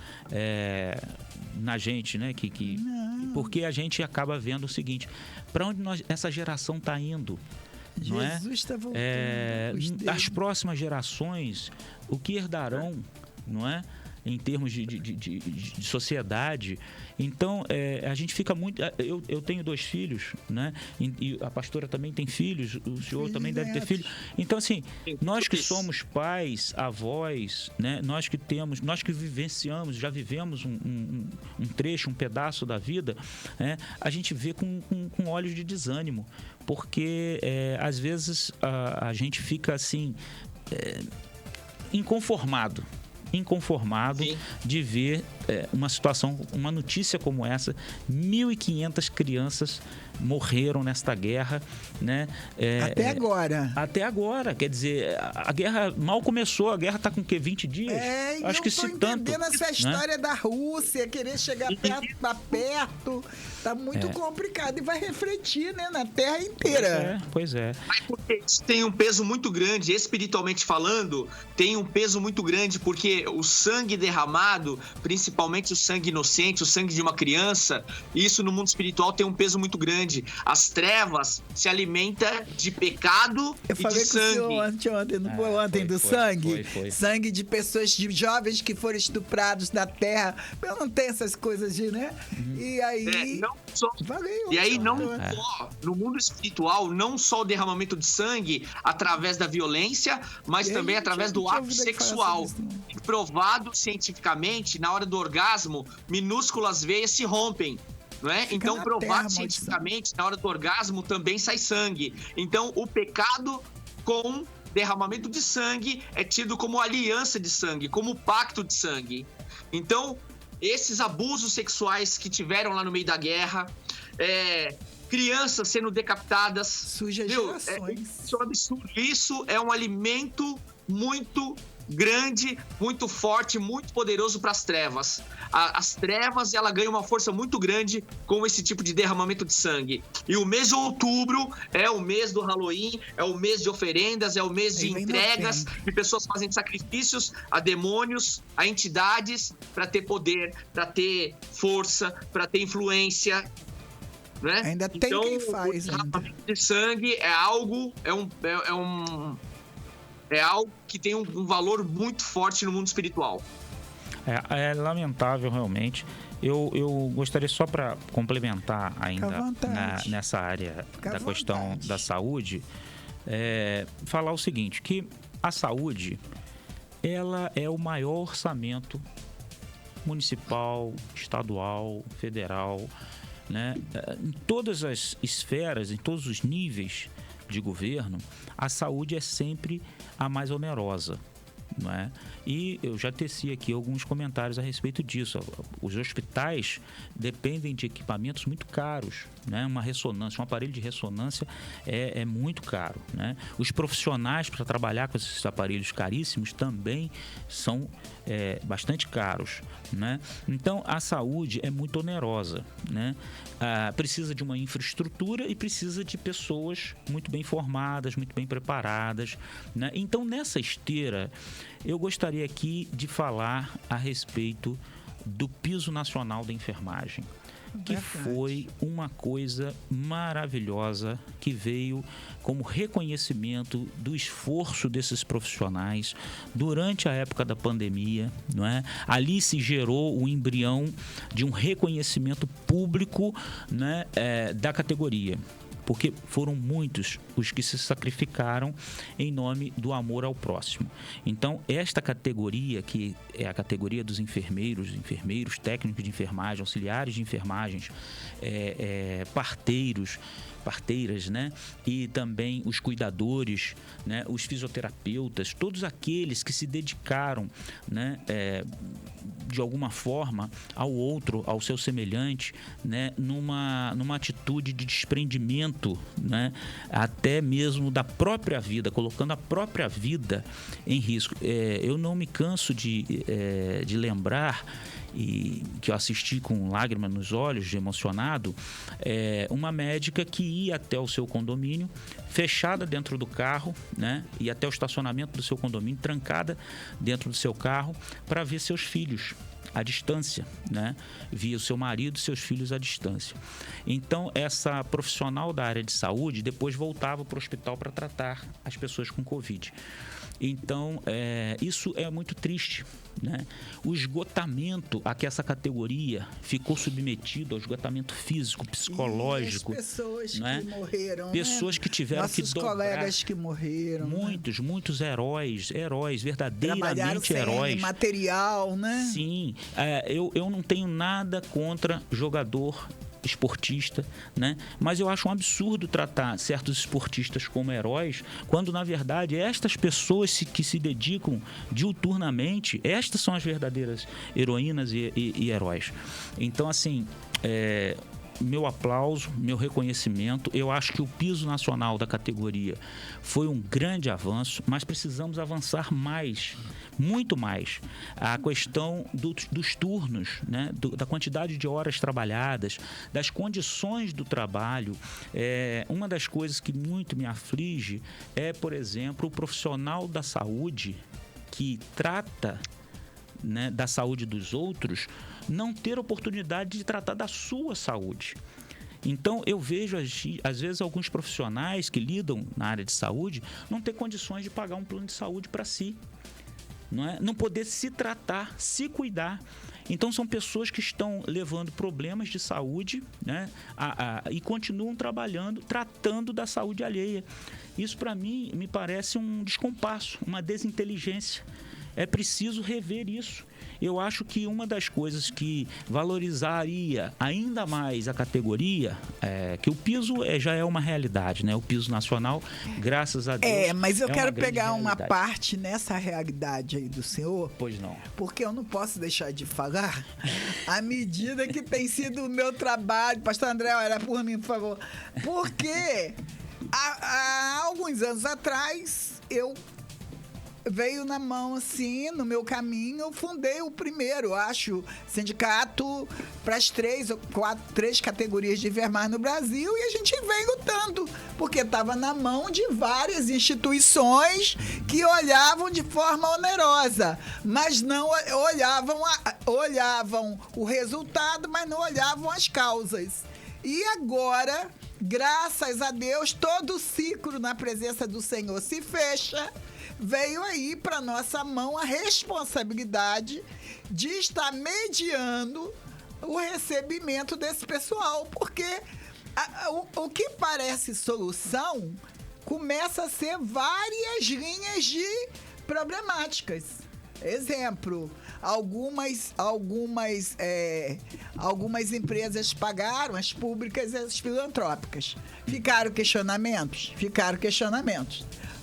na gente, né? Porque a gente acaba vendo o seguinte: para onde essa geração está indo? Jesus está voltando. As próximas gerações, o que herdarão, não é? Em termos de sociedade. Então, a gente fica muito... Eu tenho 2 filhos, né? E a pastora também tem filhos, o senhor também deve ter filhos. Então, assim, nós que somos pais, avós, né? Nós que vivenciamos, já vivemos um trecho, um pedaço da vida, né? A gente vê com olhos de desânimo, porque às vezes a gente fica assim inconformado Sim. de ver uma situação, uma notícia como essa. 1.500 crianças morreram nesta guerra, né? Até agora, quer dizer, a guerra mal começou, a guerra está com o quê? 20 dias? Acho que se tanto. Entendendo essa história da Rússia, querer chegar perto, tá muito complicado e vai refletir, né, na terra inteira. Pois é. Mas porque isso tem um peso muito grande, espiritualmente falando, tem um peso muito grande, porque o sangue derramado, principalmente o sangue inocente, o sangue de uma criança, isso no mundo espiritual tem um peso muito grande. As trevas se alimentam de pecado e de sangue. Eu falei com o senhor ontem do sangue. Foi. Sangue de pessoas, de jovens que foram estuprados da terra. Eu não tenho essas coisas de, né? E aí... não só no mundo espiritual, não só o derramamento de sangue através da violência, mas também através do ato sexual. Provado cientificamente, na hora do orgasmo, minúsculas veias se rompem. Não é? Então, provado cientificamente, na hora do orgasmo também sai sangue. Então, o pecado com derramamento de sangue é tido como aliança de sangue, como pacto de sangue. Então, esses abusos sexuais que tiveram lá no meio da guerra, crianças sendo decapitadas... Suja gerações. Isso é um absurdo. Isso é um alimento muito grande, muito forte, muito poderoso para as trevas. As trevas, ela ganha uma força muito grande com esse tipo de derramamento de sangue. E o mês de outubro é o mês do Halloween, é o mês de oferendas, é o mês de entregas, de pessoas fazendo sacrifícios a demônios, a entidades, para ter poder, para ter força, para ter influência. Né? Ainda tem quem faz. O derramamento de sangue é algo, é algo que tem um valor muito forte no mundo espiritual. É lamentável, realmente. Eu gostaria, só para complementar ainda nessa área da questão da saúde, falar o seguinte, que a saúde, ela é o maior orçamento municipal, estadual, federal, né? Em todas as esferas, em todos os níveis de governo, a saúde é sempre a mais onerosa, não é? E eu já teci aqui alguns comentários a respeito disso. Os hospitais dependem de equipamentos muito caros, né? Uma ressonância, um aparelho de ressonância é muito caro, né? Os profissionais para trabalhar com esses aparelhos caríssimos também são bastante caros, né? Então a saúde é muito onerosa, né? Precisa de uma infraestrutura e precisa de pessoas muito bem formadas, muito bem preparadas, né? Então, nessa esteira, eu gostaria aqui de falar a respeito do Piso Nacional da Enfermagem, que foi uma coisa maravilhosa, que veio como reconhecimento do esforço desses profissionais durante a época da pandemia, não é? Ali se gerou o embrião de um reconhecimento público, né, da categoria, porque foram muitos os que se sacrificaram em nome do amor ao próximo. Então, esta categoria, que é a categoria dos enfermeiros, técnicos de enfermagem, auxiliares de enfermagens, parteiros, parteiras, né? E também os cuidadores, né? Os fisioterapeutas, todos aqueles que se dedicaram, né? De alguma forma ao outro, ao seu semelhante, né? Numa atitude de desprendimento, né? Até mesmo da própria vida, colocando a própria vida em risco. Eu não me canso de lembrar, e que eu assisti com lágrimas nos olhos, de emocionado, uma médica que ia até o seu condomínio, fechada dentro do carro, né? Ia até o estacionamento do seu condomínio, trancada dentro do seu carro, para ver seus filhos à distância, né? Via o seu marido e seus filhos à distância. Então, essa profissional da área de saúde depois voltava para o hospital para tratar as pessoas com Covid. Então, isso é muito triste, né? O esgotamento a que essa categoria ficou submetida, ao esgotamento físico, psicológico. E as pessoas, né? Que morreram, pessoas, né? Que tiveram nossos que dobrar. Colegas que morreram. Muitos heróis, verdadeiramente heróis. Material, né? Sim, eu não tenho nada contra jogador esportista, né? Mas eu acho um absurdo tratar certos esportistas como heróis, quando na verdade estas pessoas que se dedicam diuturnamente, estas são as verdadeiras heroínas e heróis. Então, assim, meu aplauso, meu reconhecimento. Eu acho que o piso nacional da categoria foi um grande avanço, mas precisamos avançar mais, muito mais. A questão dos turnos, né? Da quantidade de horas trabalhadas, das condições do trabalho. Uma das coisas que muito me aflige é, por exemplo, o profissional da saúde que trata, né, da saúde dos outros, não ter oportunidade de tratar da sua saúde. Então, eu vejo, às vezes, alguns profissionais que lidam na área de saúde não ter condições de pagar um plano de saúde para si. Não poder se tratar, se cuidar. Então, são pessoas que estão levando problemas de saúde, né, e continuam trabalhando, tratando da saúde alheia. Isso, para mim, me parece um descompasso, uma desinteligência. É preciso rever isso. Eu acho que uma das coisas que valorizaria ainda mais a categoria, que o piso já é uma realidade, né? O piso nacional, graças a Deus. Mas eu quero pegar uma parte nessa realidade aí do senhor. Pois não. Porque eu não posso deixar de falar à medida que tem sido o meu trabalho. Pastor André, olha por mim, por favor. Porque há alguns anos atrás, veio na mão, assim, no meu caminho, eu fundei o primeiro, acho, sindicato para as 3 categorias de enfermagem no Brasil, e a gente vem lutando, porque estava na mão de várias instituições que olhavam de forma onerosa, mas não olhavam o resultado, mas não olhavam as causas. E agora, graças a Deus, todo o ciclo na presença do Senhor se fecha. Veio aí para nossa mão a responsabilidade de estar mediando o recebimento desse pessoal, porque o que parece solução começa a ser várias linhas de problemáticas. Exemplo, algumas empresas pagaram, as públicas e as filantrópicas. Ficaram questionamentos.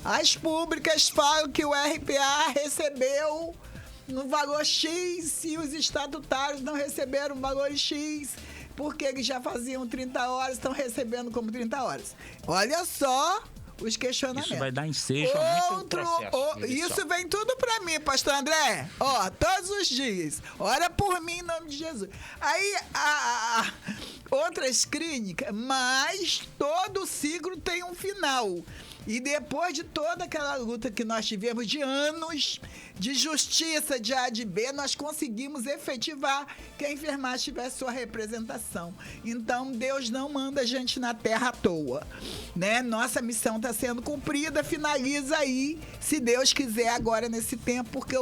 As públicas falam que o RPA recebeu no valor X e os estatutários não receberam o valor X, porque eles já faziam 30 horas, estão recebendo como 30 horas. Olha só os questionamentos. Isso vai dar ensejo a muito processo. Isso vem tudo pra mim, pastor André. Todos os dias. Ora por mim em nome de Jesus. Aí, outras clínicas, mas todo ciclo tem um final. E depois de toda aquela luta que nós tivemos de anos de justiça de A de B, nós conseguimos efetivar que a enfermagem tivesse sua representação. Então, Deus não manda a gente na terra à toa, né? Nossa missão está sendo cumprida, finaliza aí, se Deus quiser, agora nesse tempo, porque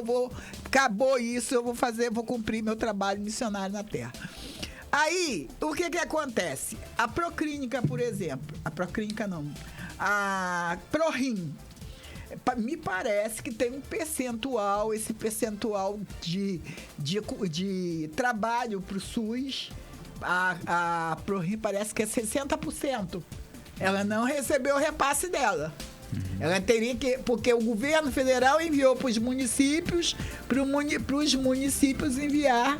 acabou isso, vou cumprir meu trabalho missionário na terra. Aí, o que acontece? A Proclínica, por exemplo, a ProRim, me parece que tem um percentual, esse percentual de trabalho para o SUS, a ProRim parece que é 60%. ela não recebeu o repasse dela. Ela teria que... Porque o governo federal enviou para os municípios, para os municípios enviar...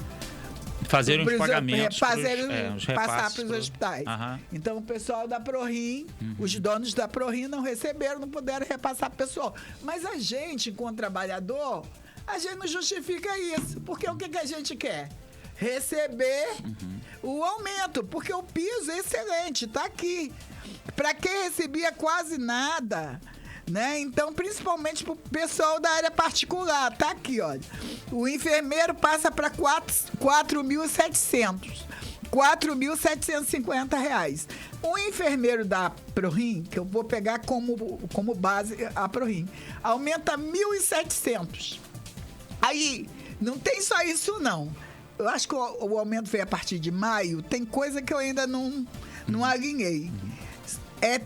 Fazerem os pagamentos, passar para os hospitais. Então, o pessoal da Prorim, os donos da Prorim não receberam, não puderam repassar para o pessoal. Mas a gente, enquanto trabalhador, a gente não justifica isso. Porque o que a gente quer? Receber o aumento, porque o piso é excelente, está aqui. Para quem recebia quase nada... Né? Então, principalmente para o pessoal da área particular. Tá aqui, olha. O enfermeiro passa para R$ 4.700. R$ 4.750. O enfermeiro da Prorim, que eu vou pegar como base a Prorim, aumenta 1.700. Aí, não tem só isso, não. Eu acho que o aumento veio a partir de maio. Tem coisa que eu ainda não alinhei.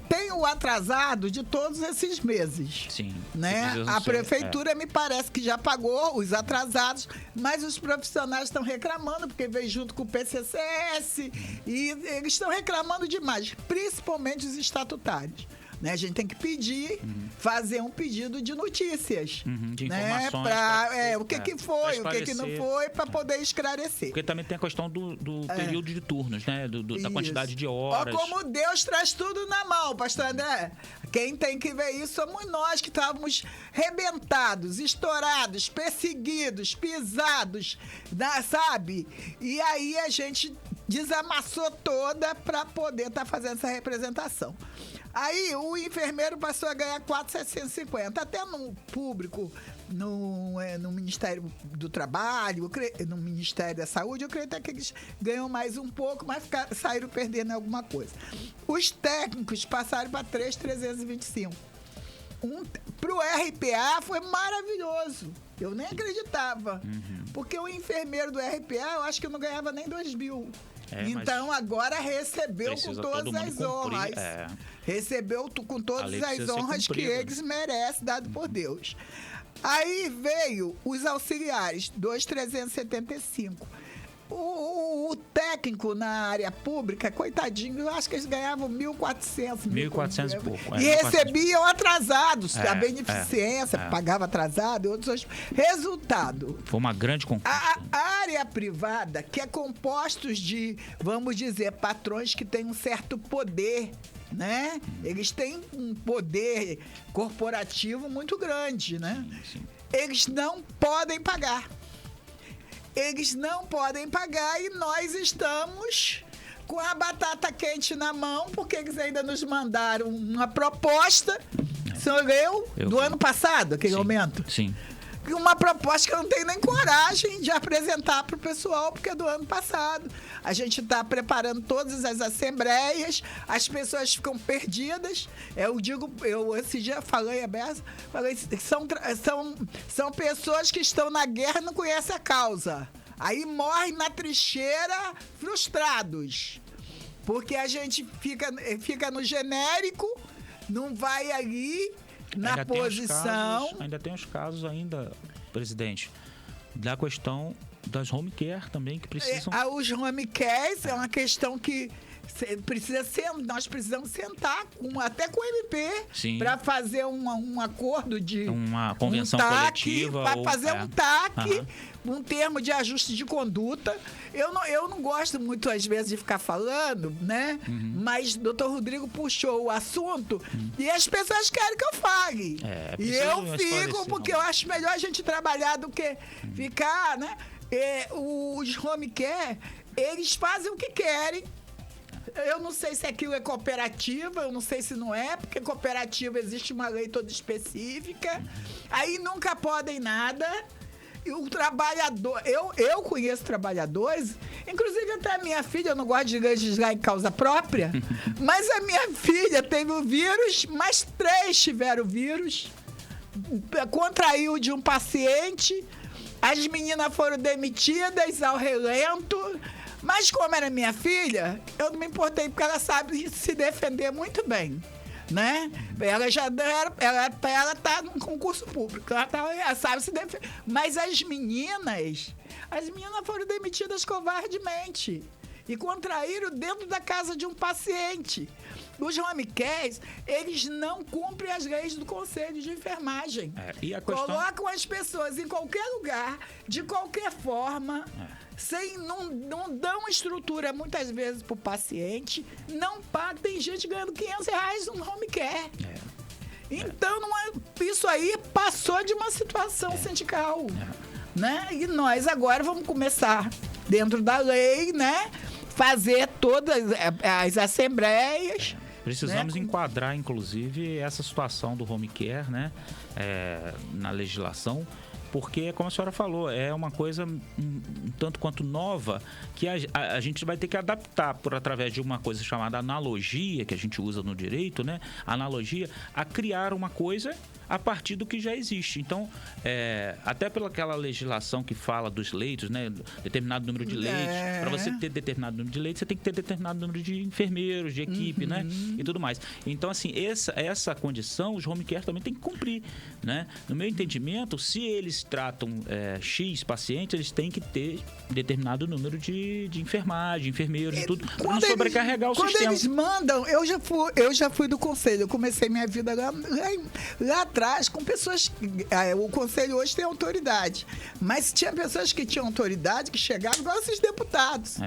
Tem o atrasado de todos esses meses. Sim. Né? A prefeitura me parece que já pagou os atrasados, mas os profissionais estão reclamando, porque veio junto com o PCCS, e eles estão reclamando demais, principalmente os estatutários. Né? A gente tem que pedir, fazer um pedido de notícias. De né? informações. O que foi, o que não foi, para poder esclarecer. Porque também tem a questão do período de turnos, né? Da quantidade de horas. Ó, como Deus traz tudo na mão, pastor André. Quem tem que ver isso somos nós, que estávamos rebentados, estourados, perseguidos, pisados, sabe? E aí a gente desamassou toda para poder estar fazendo essa representação. Aí o enfermeiro passou a ganhar 4.750, até no público, no Ministério do Trabalho, no Ministério da Saúde, eu creio até que eles ganham mais um pouco, mas saíram perdendo alguma coisa. Os técnicos passaram para 3.325. Para o RPA foi maravilhoso. Eu nem acreditava. Porque o enfermeiro do RPA, eu acho que eu não ganhava nem 2.000. Então, agora recebeu com todas as honras. Recebeu com todas as honras que eles merecem, dado por Deus. Aí veio os auxiliares, 2.375. O técnico na área pública, coitadinho, eu acho que eles ganhavam 1.400. 1.400 e pouco. E recebiam atrasados. A beneficência pagava atrasado e outros. Resultado. Foi uma grande conquista. A área privada, que é composta de, vamos dizer, patrões que têm um certo poder, né? Eles têm um poder corporativo muito grande, né? Sim. Eles não podem pagar. Eles não podem pagar e nós estamos com a batata quente na mão, porque eles ainda nos mandaram uma proposta, do ano passado, aquele aumento. Sim. Uma proposta que eu não tenho nem coragem de apresentar para o pessoal, porque é do ano passado. A gente está preparando todas as assembleias, as pessoas ficam perdidas. Eu esse dia falei aberto, são pessoas que estão na guerra e não conhecem a causa. Aí morrem na trincheira frustrados. Porque a gente fica no genérico, não vai ali na posição. Ainda tem os casos, presidente, da questão das home care também, que precisam... Os home cares é uma questão que nós precisamos sentar até com o MP para fazer um acordo de... Uma convenção coletiva. Para fazer um TAC, um termo de ajuste de conduta. Eu não gosto muito, às vezes, de ficar falando, né? Mas o doutor Rodrigo puxou o assunto e as pessoas querem que eu fale. E eu fico, porque eu acho melhor a gente trabalhar do que ficar, né? Os home care, eles fazem o que querem. Eu não sei se aquilo é cooperativa, eu não sei se não é, porque cooperativa existe uma lei toda específica. Aí nunca podem nada. E o trabalhador... Eu conheço trabalhadores, inclusive até a minha filha, eu não gosto de legislar em causa própria, mas a minha filha teve o vírus, mais 3 tiveram o vírus, contraiu de um paciente, as meninas foram demitidas ao relento, mas como era minha filha, eu não me importei, porque ela sabe se defender muito bem, né? Ela tá no concurso público, ela sabe se defender. Mas as meninas foram demitidas covardemente. e contraíram dentro da casa de um paciente. Os home cares, eles não cumprem as leis do Conselho de Enfermagem. E a questão... Colocam as pessoas em qualquer lugar, de qualquer forma, não dão estrutura muitas vezes para o paciente, não pagam. Tem gente ganhando R$500 no home care. Então, isso aí passou de uma situação sindical. Né? E nós agora vamos começar, dentro da lei, né? Fazer todas as assembleias. Precisamos enquadrar, inclusive, essa situação do home care, né? Na legislação, porque, como a senhora falou, é uma coisa um tanto quanto nova que a gente vai ter que adaptar através de uma coisa chamada analogia, que a gente usa no direito, né? Analogia, a criar uma coisa a partir do que já existe. Então, até pelaquela legislação que fala dos leitos, né? Determinado número de leitos. Para você ter determinado número de leitos, você tem que ter determinado número de enfermeiros, de equipe, né? E tudo mais. Então, assim, essa condição, os home care também tem que cumprir, né? No meu entendimento, se eles tratam X pacientes, eles têm que ter determinado número de enfermagem, enfermeiros e tudo, para não sobrecarregar o sistema. Quando eles mandam, eu já fui do conselho, eu comecei minha vida lá atrás com pessoas, o conselho hoje tem autoridade, mas tinha pessoas que tinham autoridade, que chegavam igual esses deputados.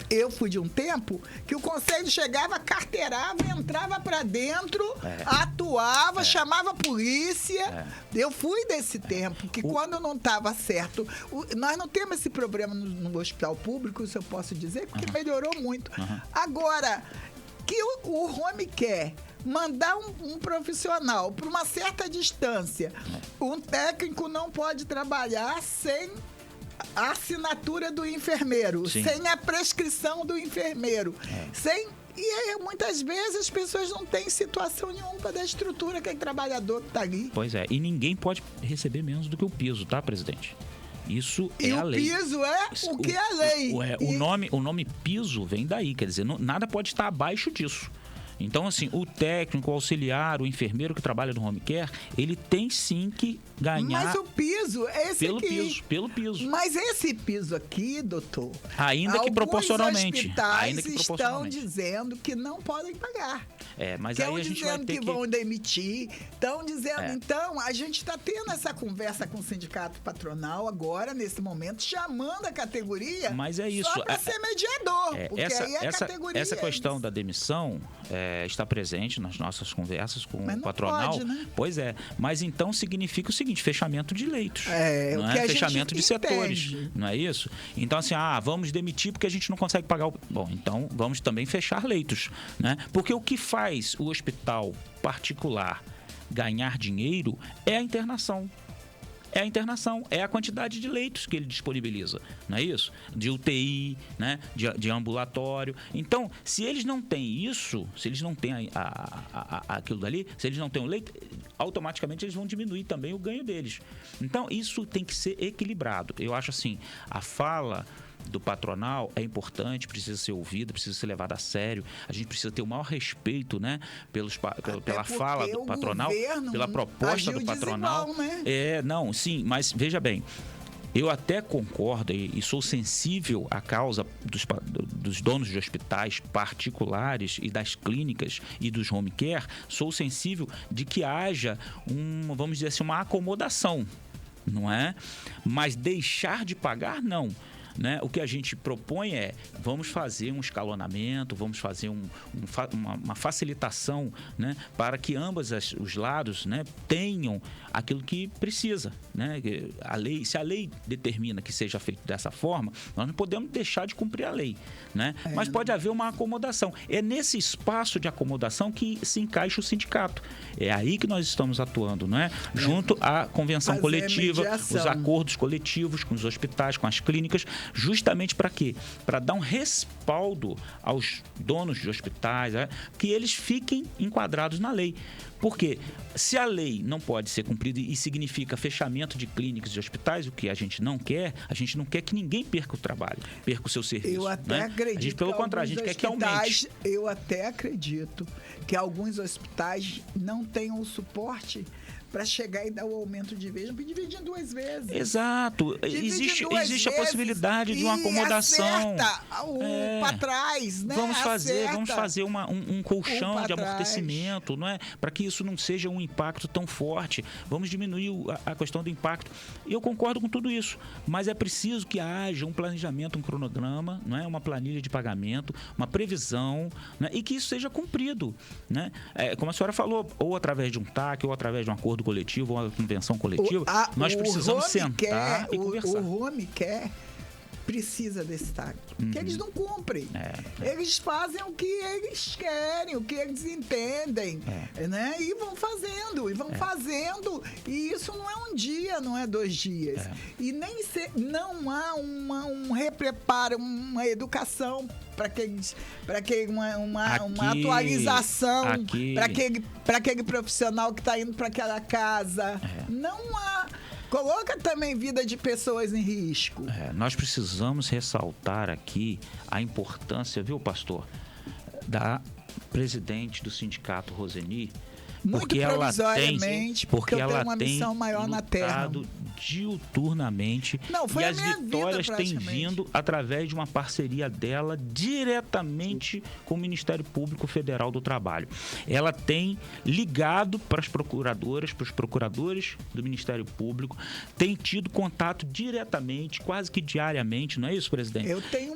Eu fui de um tempo que o conselho chegava, carteirava, entrava para dentro, atuava, chamava a polícia. Eu fui desse tempo, que quando não estava certo, nós não temos esse problema no hospital público, isso eu posso dizer, porque melhorou muito. Agora, que o home care mandar um profissional para uma certa distância, um técnico não pode trabalhar sem a assinatura do enfermeiro, sem a prescrição do enfermeiro, E muitas vezes as pessoas não têm situação nenhuma da estrutura que é o trabalhador que está ali. Pois é, e ninguém pode receber menos do que o piso, tá, presidente? Isso é a lei. E o piso é o que é a lei. O nome piso vem daí, quer dizer, nada pode estar abaixo disso. Então, assim, o técnico, o auxiliar, o enfermeiro que trabalha no home care, ele tem sim que ganhar... Mas o piso é esse Pelo piso. Mas esse piso aqui, doutor... Ainda que proporcionalmente. Alguns hospitais estão dizendo que não podem pagar. Mas aí a gente vai ter que vão demitir, estão dizendo... Então, a gente está tendo essa conversa com o sindicato patronal agora, nesse momento, chamando a categoria só para ser mediador, porque aí é a categoria... Essa questão da demissão... está presente nas nossas conversas com o patronal. Pode, né? Pois é. Mas então significa o seguinte, fechamento de leitos. Não é? Fechamento de setores. Não é isso? Então, assim, vamos demitir porque a gente não consegue pagar o... Bom, então vamos também fechar leitos. Né? Porque o que faz o hospital particular ganhar dinheiro é a internação. É a quantidade de leitos que ele disponibiliza, não é isso? De UTI, né? de ambulatório. Então, se eles não têm isso, se eles não têm aquilo dali, se eles não têm o leito, automaticamente eles vão diminuir também o ganho deles. Então, isso tem que ser equilibrado. Eu acho assim, a fala do patronal é importante, precisa ser ouvida, precisa ser levada a sério. A gente precisa ter o maior respeito, né, pela fala do patronal, pela proposta do patronal. Desigual, né? Não, sim, mas veja bem, eu até concordo e sou sensível à causa dos donos de hospitais particulares e das clínicas e dos home care, sou sensível de que haja vamos dizer assim, uma acomodação, não é? Mas deixar de pagar, não. Né? O que a gente propõe vamos fazer um escalonamento, vamos fazer uma facilitação, né? Para que ambos os lados, né, tenham aquilo que precisa. Né? Se a lei determina que seja feito dessa forma, nós não podemos deixar de cumprir a lei. Né? Mas pode haver uma acomodação. É nesse espaço de acomodação que se encaixa o sindicato. É aí que nós estamos atuando, não é? Junto à convenção coletiva, os acordos coletivos com os hospitais, com as clínicas, justamente para quê? Para dar um respaldo aos donos de hospitais, que eles fiquem enquadrados na lei. Porque se a lei não pode ser cumprida e significa fechamento de clínicas e hospitais, o que a gente não quer que ninguém perca o trabalho, perca o seu serviço. Eu até acredito. Pelo contrário, a gente quer que aumente. Eu até acredito que alguns hospitais não tenham o suporte para chegar e dar o aumento de vez. Não pode dividir em 2 vezes. Exato. Existe a possibilidade de uma acomodação. Acerta para trás, né? Vamos fazer um colchão de amortecimento, não é? Para que isso não seja um impacto tão forte. Vamos diminuir a questão do impacto. E eu concordo com tudo isso, mas é preciso que haja um planejamento, um cronograma, não é? Uma planilha de pagamento, uma previsão, né? E que isso seja cumprido, né? Como a senhora falou, ou através de um TAC, ou através de um acordo coletivo, ou uma convenção coletiva, nós precisamos sentar e conversar. O Home quer precisa desse TAC, porque eles não cumprem. Eles fazem o que eles querem, o que eles entendem, né? E vão fazendo, e isso não é um dia, não é 2 dias. E não há um repreparo, uma educação para uma atualização para aquele profissional que está indo para aquela casa. Não há. Coloca também vida de pessoas em risco. Nós precisamos ressaltar aqui a importância, viu, pastor, da presidente do sindicato, Roseni, porque ela tem uma missão maior na Terra. Diuturnamente. E as vitórias têm vindo através de uma parceria dela diretamente com o Ministério Público Federal do Trabalho. Ela tem ligado para as procuradoras, para os procuradores do Ministério Público, tem tido contato diretamente, quase que diariamente, não é isso, presidente? Eu tenho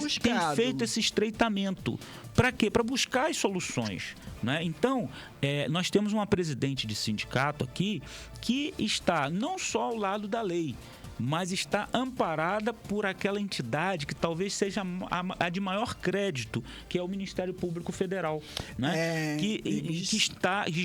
tem feito esse estreitamento. Para quê? Para buscar as soluções, né? Então, nós temos uma presidente de sindicato aqui que está não só ao lado da lei, mas está amparada por aquela entidade que talvez seja a de maior crédito, que é o Ministério Público Federal, né? Que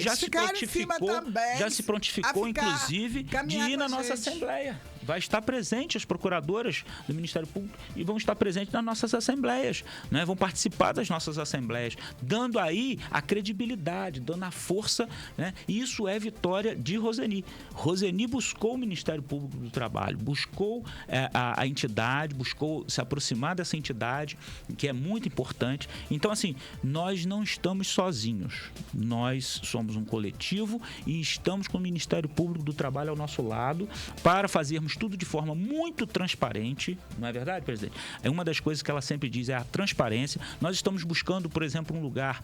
já se prontificou, inclusive, de ir na nossa Assembleia. Vai estar presente as procuradoras do Ministério Público e vão estar presentes nas nossas assembleias, né? Vão participar das nossas assembleias, dando aí a credibilidade, dando a força, né? E isso é vitória de Roseni. Roseni buscou o Ministério Público do Trabalho, buscou a entidade, buscou se aproximar dessa entidade, que é muito importante. Então, assim, nós não estamos sozinhos. Nós somos um coletivo e estamos com o Ministério Público do Trabalho ao nosso lado para fazermos tudo de forma muito transparente, não é verdade, presidente? Uma das coisas que ela sempre diz é a transparência. Nós estamos buscando, por exemplo, um lugar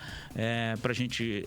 para a gente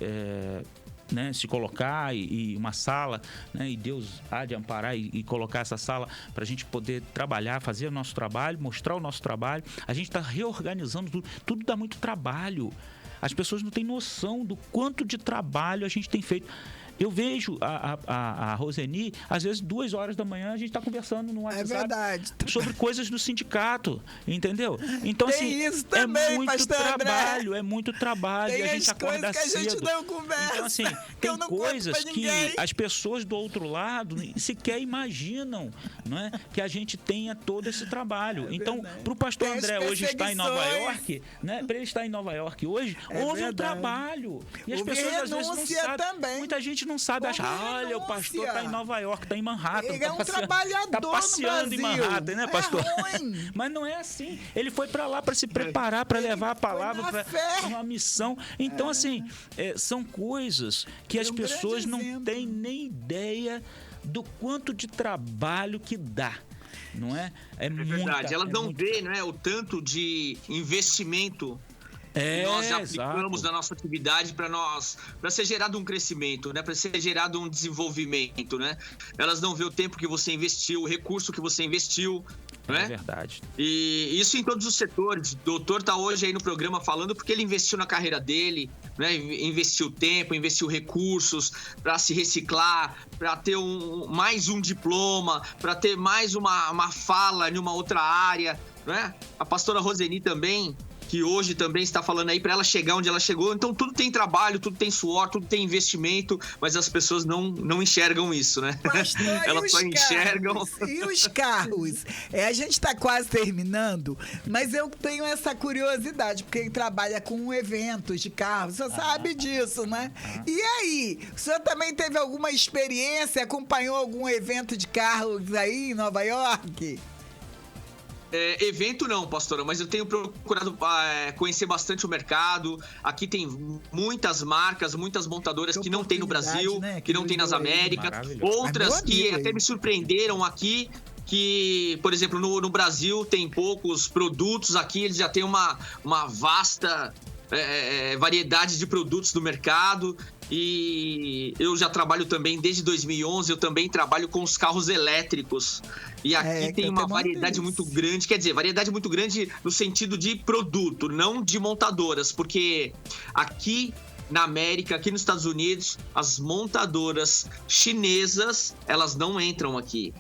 né, se colocar e uma sala, né, e Deus há de amparar e colocar essa sala para a gente poder trabalhar, fazer o nosso trabalho, mostrar o nosso trabalho. A gente está reorganizando tudo dá muito trabalho. As pessoas não têm noção do quanto de trabalho a gente tem feito. Eu vejo a Roseni, às vezes 2 horas da manhã, a gente está conversando no WhatsApp sobre coisas do sindicato, entendeu? Então, tem assim, isso também, é muito trabalho, tem e a gente acorda cedo. Que a gente não conversa, então, assim, tem coisas que as pessoas do outro lado sequer imaginam, não é? Que a gente tenha todo esse trabalho. Então, para o pastor André hoje estar em Nova York, né? Para ele estar em Nova York hoje, houve um trabalho. E as pessoas às vezes não sabem. Também. Muita gente não sabe achar, olha, o pastor está em Nova York, está em Manhattan. Ele é um trabalhador tá passeando em Manhattan, né, pastor? Ruim. Mas não é assim. Ele foi para lá para se preparar, para levar a palavra, para uma missão. Então, assim, são coisas que as pessoas não têm nem ideia do quanto de trabalho que dá. Não é? É verdade. Elas não vê, né, o tanto de investimento que nós aplicamos na nossa atividade para ser gerado um crescimento, né? Para ser gerado um desenvolvimento, né? Elas não vê o tempo que você investiu, o recurso que você investiu, né? É verdade. E isso em todos os setores. O doutor está hoje aí no programa falando porque ele investiu na carreira dele, né? Investiu tempo, investiu recursos para se reciclar, para ter mais um diploma, para ter mais uma fala em uma outra área, né? A pastora Roseni também, que hoje também está falando aí para ela chegar onde ela chegou. Então tudo tem trabalho, tudo tem suor, tudo tem investimento, mas as pessoas não enxergam isso, né? Pastor, elas só enxergam. E os carros? A gente está quase terminando, mas eu tenho essa curiosidade, porque ele trabalha com eventos de carros, você sabe disso, né? E aí, o senhor também teve alguma experiência, acompanhou algum evento de carros aí em Nova York? Evento não, pastora, mas eu tenho procurado conhecer bastante o mercado. Aqui tem muitas marcas, muitas montadoras que não tem no Brasil, né? que não tem nas Américas. Outras que até me surpreenderam aqui, que, por exemplo, no Brasil tem poucos produtos. Aqui eles já têm uma vasta variedade de produtos no mercado. E eu já trabalho também desde 2011, eu também trabalho com os carros elétricos. E aqui tem uma variedade muito grande, quer dizer, variedade muito grande no sentido de produto, não de montadoras, porque aqui na América, aqui nos Estados Unidos, as montadoras chinesas, elas não entram aqui.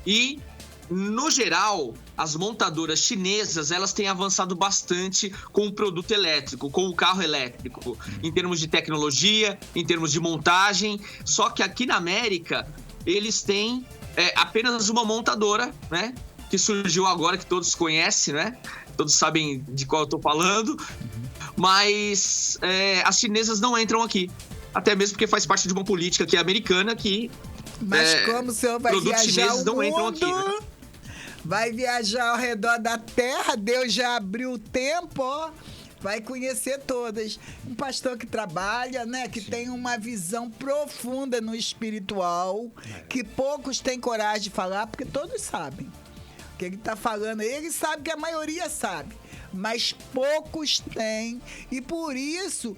E, no geral, as montadoras chinesas, elas têm avançado bastante com o produto elétrico, com o carro elétrico, em termos de tecnologia, em termos de montagem. Só que aqui na América, eles têm apenas uma montadora, né? Que surgiu agora, que todos conhecem, né? Todos sabem de qual eu estou falando. Mas as chinesas não entram aqui. Até mesmo porque faz parte de uma política que é americana que... Mas como o senhor vai viajar o não entram mundo... aqui, né? Vai viajar ao redor da terra, Deus já abriu o tempo, ó. Vai conhecer todas. Um pastor que trabalha, né? Que tem uma visão profunda no espiritual, que poucos têm coragem de falar, porque todos sabem. O que ele está falando, ele sabe que a maioria sabe, mas poucos têm. E por isso,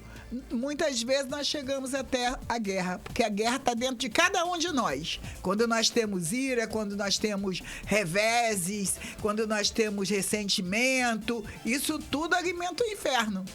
muitas vezes nós chegamos até a guerra, porque a guerra está dentro de cada um de nós. Quando nós temos ira, quando nós temos reveses, quando nós temos ressentimento, isso tudo alimenta o inferno.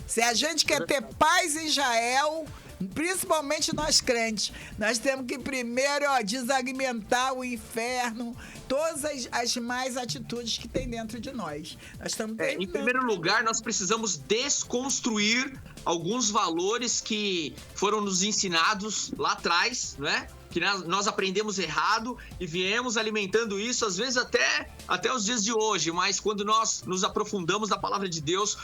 Se a gente quer ter paz em Israel, principalmente nós crentes, nós temos que primeiro desalimentar o inferno, todas as más atitudes que tem dentro de nós. Nós estamos em primeiro lugar, nós precisamos desconstruir alguns valores que foram nos ensinados lá atrás, né? Que nós aprendemos errado e viemos alimentando isso, às vezes até os dias de hoje. Mas quando nós nos aprofundamos na palavra de Deus,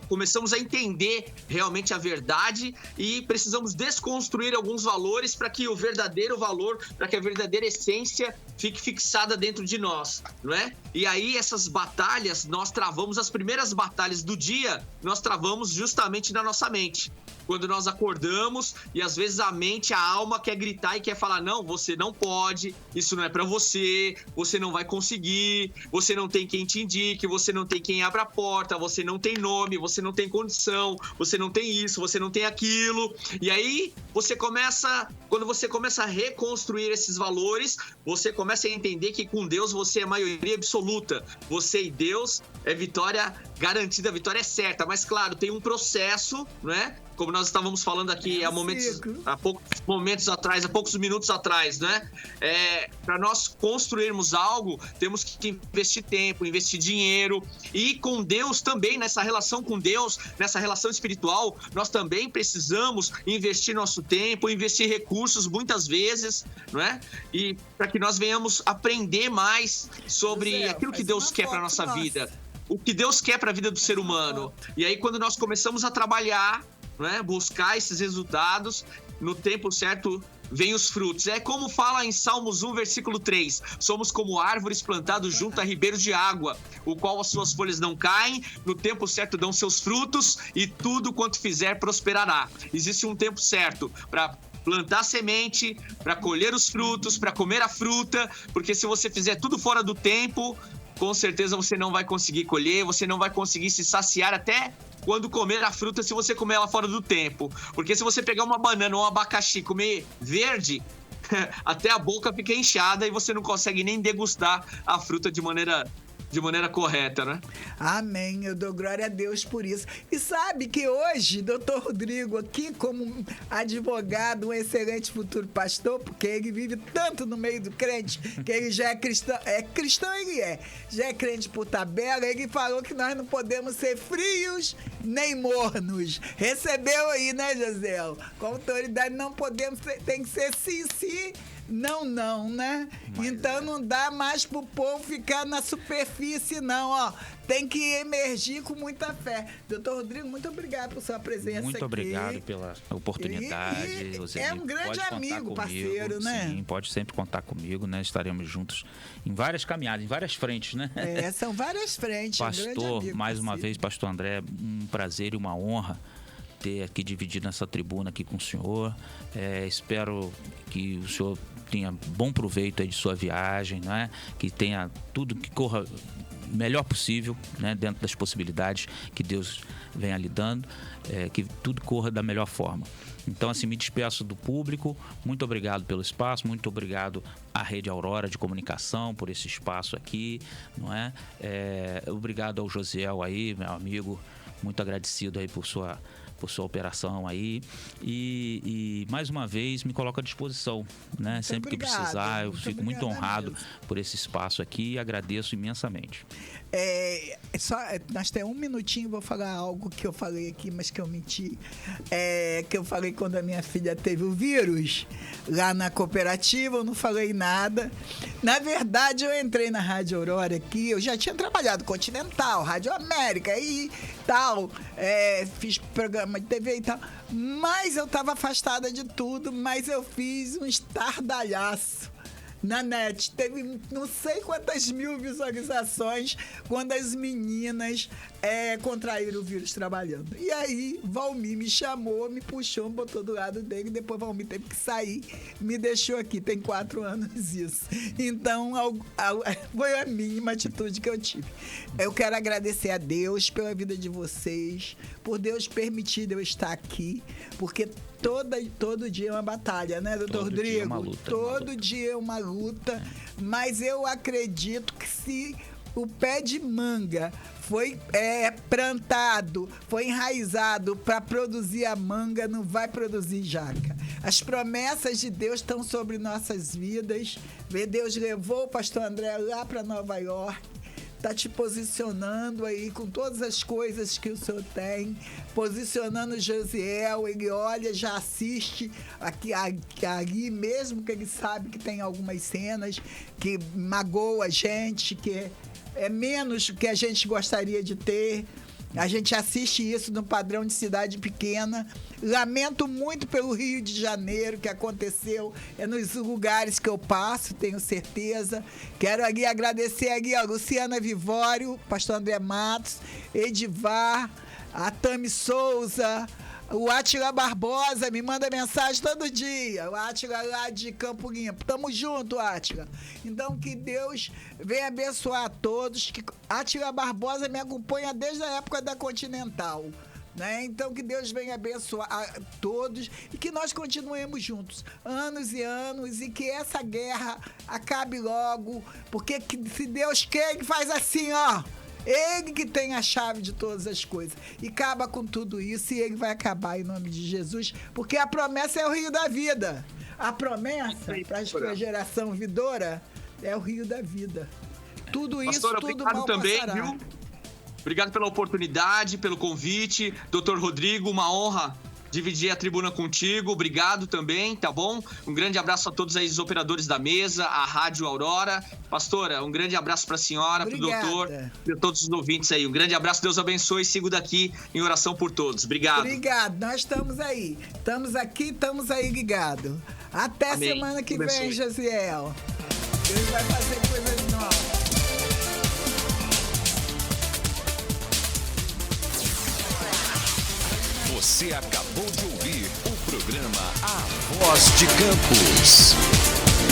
começamos a entender realmente a verdade e precisamos desconstruir alguns valores para que o verdadeiro valor, para que a verdadeira essência fique fixada dentro de nós, não é? E aí essas batalhas, nós travamos as primeiras batalhas do dia, nós travamos justamente na nossa mente. Quando nós acordamos e às vezes a mente, a alma quer gritar e quer falar: não, você não pode, isso não é pra você, você não vai conseguir, você não tem quem te indique, você não tem quem abra a porta, você não tem nome, você não tem condição, você não tem isso, você não tem aquilo. E aí quando você começa a reconstruir esses valores, você começa a entender que com Deus você é maioria absoluta. Você e Deus é vitória garantida, a vitória é certa. Mas claro, tem um processo, né? Como nós estávamos falando aqui há poucos minutos atrás, né? Para nós construirmos algo, temos que investir tempo, investir dinheiro. E com Deus também, nessa relação com Deus, nessa relação espiritual, nós também precisamos investir nosso tempo, investir recursos muitas vezes, não é? E para que nós venhamos aprender mais sobre aquilo que Deus quer para a nossa vida. O que Deus quer para a vida do ser humano. E aí, quando nós começamos a trabalhar, né, buscar esses resultados, no tempo certo vem os frutos. É como fala em Salmos 1, versículo 3. Somos como árvores plantadas junto a ribeiros de água, o qual as suas folhas não caem, no tempo certo dão seus frutos e tudo quanto fizer prosperará. Existe um tempo certo para plantar semente, para colher os frutos, para comer a fruta, porque se você fizer tudo fora do tempo, com certeza você não vai conseguir colher, você não vai conseguir se saciar até quando comer a fruta, se você comer ela fora do tempo. Porque se você pegar uma banana ou um abacaxi e comer verde, até a boca fica inchada e você não consegue nem degustar a fruta de maneira correta, né? Amém, eu dou glória a Deus por isso. E sabe que hoje, doutor Rodrigo, aqui como advogado, um excelente futuro pastor, porque ele vive tanto no meio do crente, que ele já é cristão, já é crente por tabela, ele falou que nós não podemos ser frios nem mornos. Recebeu aí, né, José? Com autoridade não podemos, tem que ser sim, Não, né? Então não dá mais pro povo ficar na superfície, não, ó. Tem que emergir com muita fé. Doutor Rodrigo, muito obrigado por sua presença muito aqui. obrigado pela oportunidade. Você é um grande amigo, parceiro, né? Sim, pode sempre contar comigo, né? Estaremos juntos em várias caminhadas, em várias frentes, né? São várias frentes. Pastor, mais uma vez, Pastor André, um prazer e uma honra ter aqui dividido essa tribuna aqui com o senhor. Espero que o senhor tenha bom proveito aí de sua viagem, né? Que tenha tudo que corra melhor possível, né? Dentro das possibilidades que Deus venha lhe dando, que tudo corra da melhor forma. Então, assim, me despeço do público. Muito obrigado pelo espaço, muito obrigado à Rede Aurora de Comunicação por esse espaço aqui, não é? Obrigado ao Josiel aí, meu amigo, muito agradecido aí por sua operação aí e mais uma vez me coloco à disposição, né? Muito sempre obrigado, que precisar, eu fico muito honrado mesmo por esse espaço aqui e agradeço imensamente. Nós temos um minutinho, vou falar algo que eu falei aqui, mas que eu menti. Que eu falei quando a minha filha teve o vírus, lá na cooperativa, eu não falei nada. Na verdade, eu entrei na Rádio Aurora aqui, eu já tinha trabalhado Continental, Rádio América e tal, fiz programa de TV e tal, mas eu estava afastada de tudo, mas eu fiz um estardalhaço na net. Teve não sei quantas mil visualizações quando as meninas contraíram o vírus trabalhando. E aí, Valmir me chamou, me puxou, me botou do lado dele. Depois, Valmir teve que sair, me deixou aqui. Tem 4 anos isso. Então, foi a mínima atitude que eu tive. Eu quero agradecer a Deus pela vida de vocês, por Deus permitir eu estar aqui, porque todo dia é uma batalha, né, doutor Rodrigo? Dia é uma luta, todo dia é uma luta, mas eu acredito que se o pé de manga foi plantado, foi enraizado para produzir a manga, não vai produzir jaca. As promessas de Deus estão sobre nossas vidas. Deus levou o pastor André lá para Nova York, está te posicionando aí com todas as coisas que o senhor tem, posicionando o Josiel, ele olha, já assiste aqui mesmo que ele sabe que tem algumas cenas que magoam a gente, que é menos que a gente gostaria de ter. A gente assiste isso no padrão de cidade pequena. Lamento muito pelo Rio de Janeiro, que aconteceu nos lugares que eu passo, tenho certeza. Quero aqui agradecer aqui, ó, Luciana Vivório, pastor André Matos, Edivar, a Tami Souza, o Átila Barbosa me manda mensagem todo dia. O Átila lá de Campo Limpo. Tamo junto, Átila. Então, que Deus venha abençoar a todos. Que Átila Barbosa me acompanha desde a época da Continental, né? Então, que Deus venha abençoar a todos e que nós continuemos juntos, anos e anos, e que essa guerra acabe logo, porque se Deus quer, Ele faz assim, ó. Ele que tem a chave de todas as coisas. E acaba com tudo isso, e ele vai acabar em nome de Jesus, porque a promessa é o rio da vida. A promessa para a geração vindoura é o rio da vida. Tudo isso, Pastora, tudo obrigado mal também, passará. viu? Obrigado pela oportunidade, pelo convite. Doutor Rodrigo, uma honra dividir a tribuna contigo. Obrigado também, tá bom? Um grande abraço a todos aí os operadores da mesa, a Rádio Aurora. Pastora, um grande abraço para a senhora, para o doutor, para todos os ouvintes aí. Um grande abraço, Deus abençoe e sigo daqui em oração por todos. Obrigado. Obrigado, nós estamos aí. Estamos aqui, estamos aí ligados. Até Amém. semana que Deus vem, abençoe. Josiel. Deus vai fazer coisas novas. Você acabou de ouvir o programa A Voz de Campos.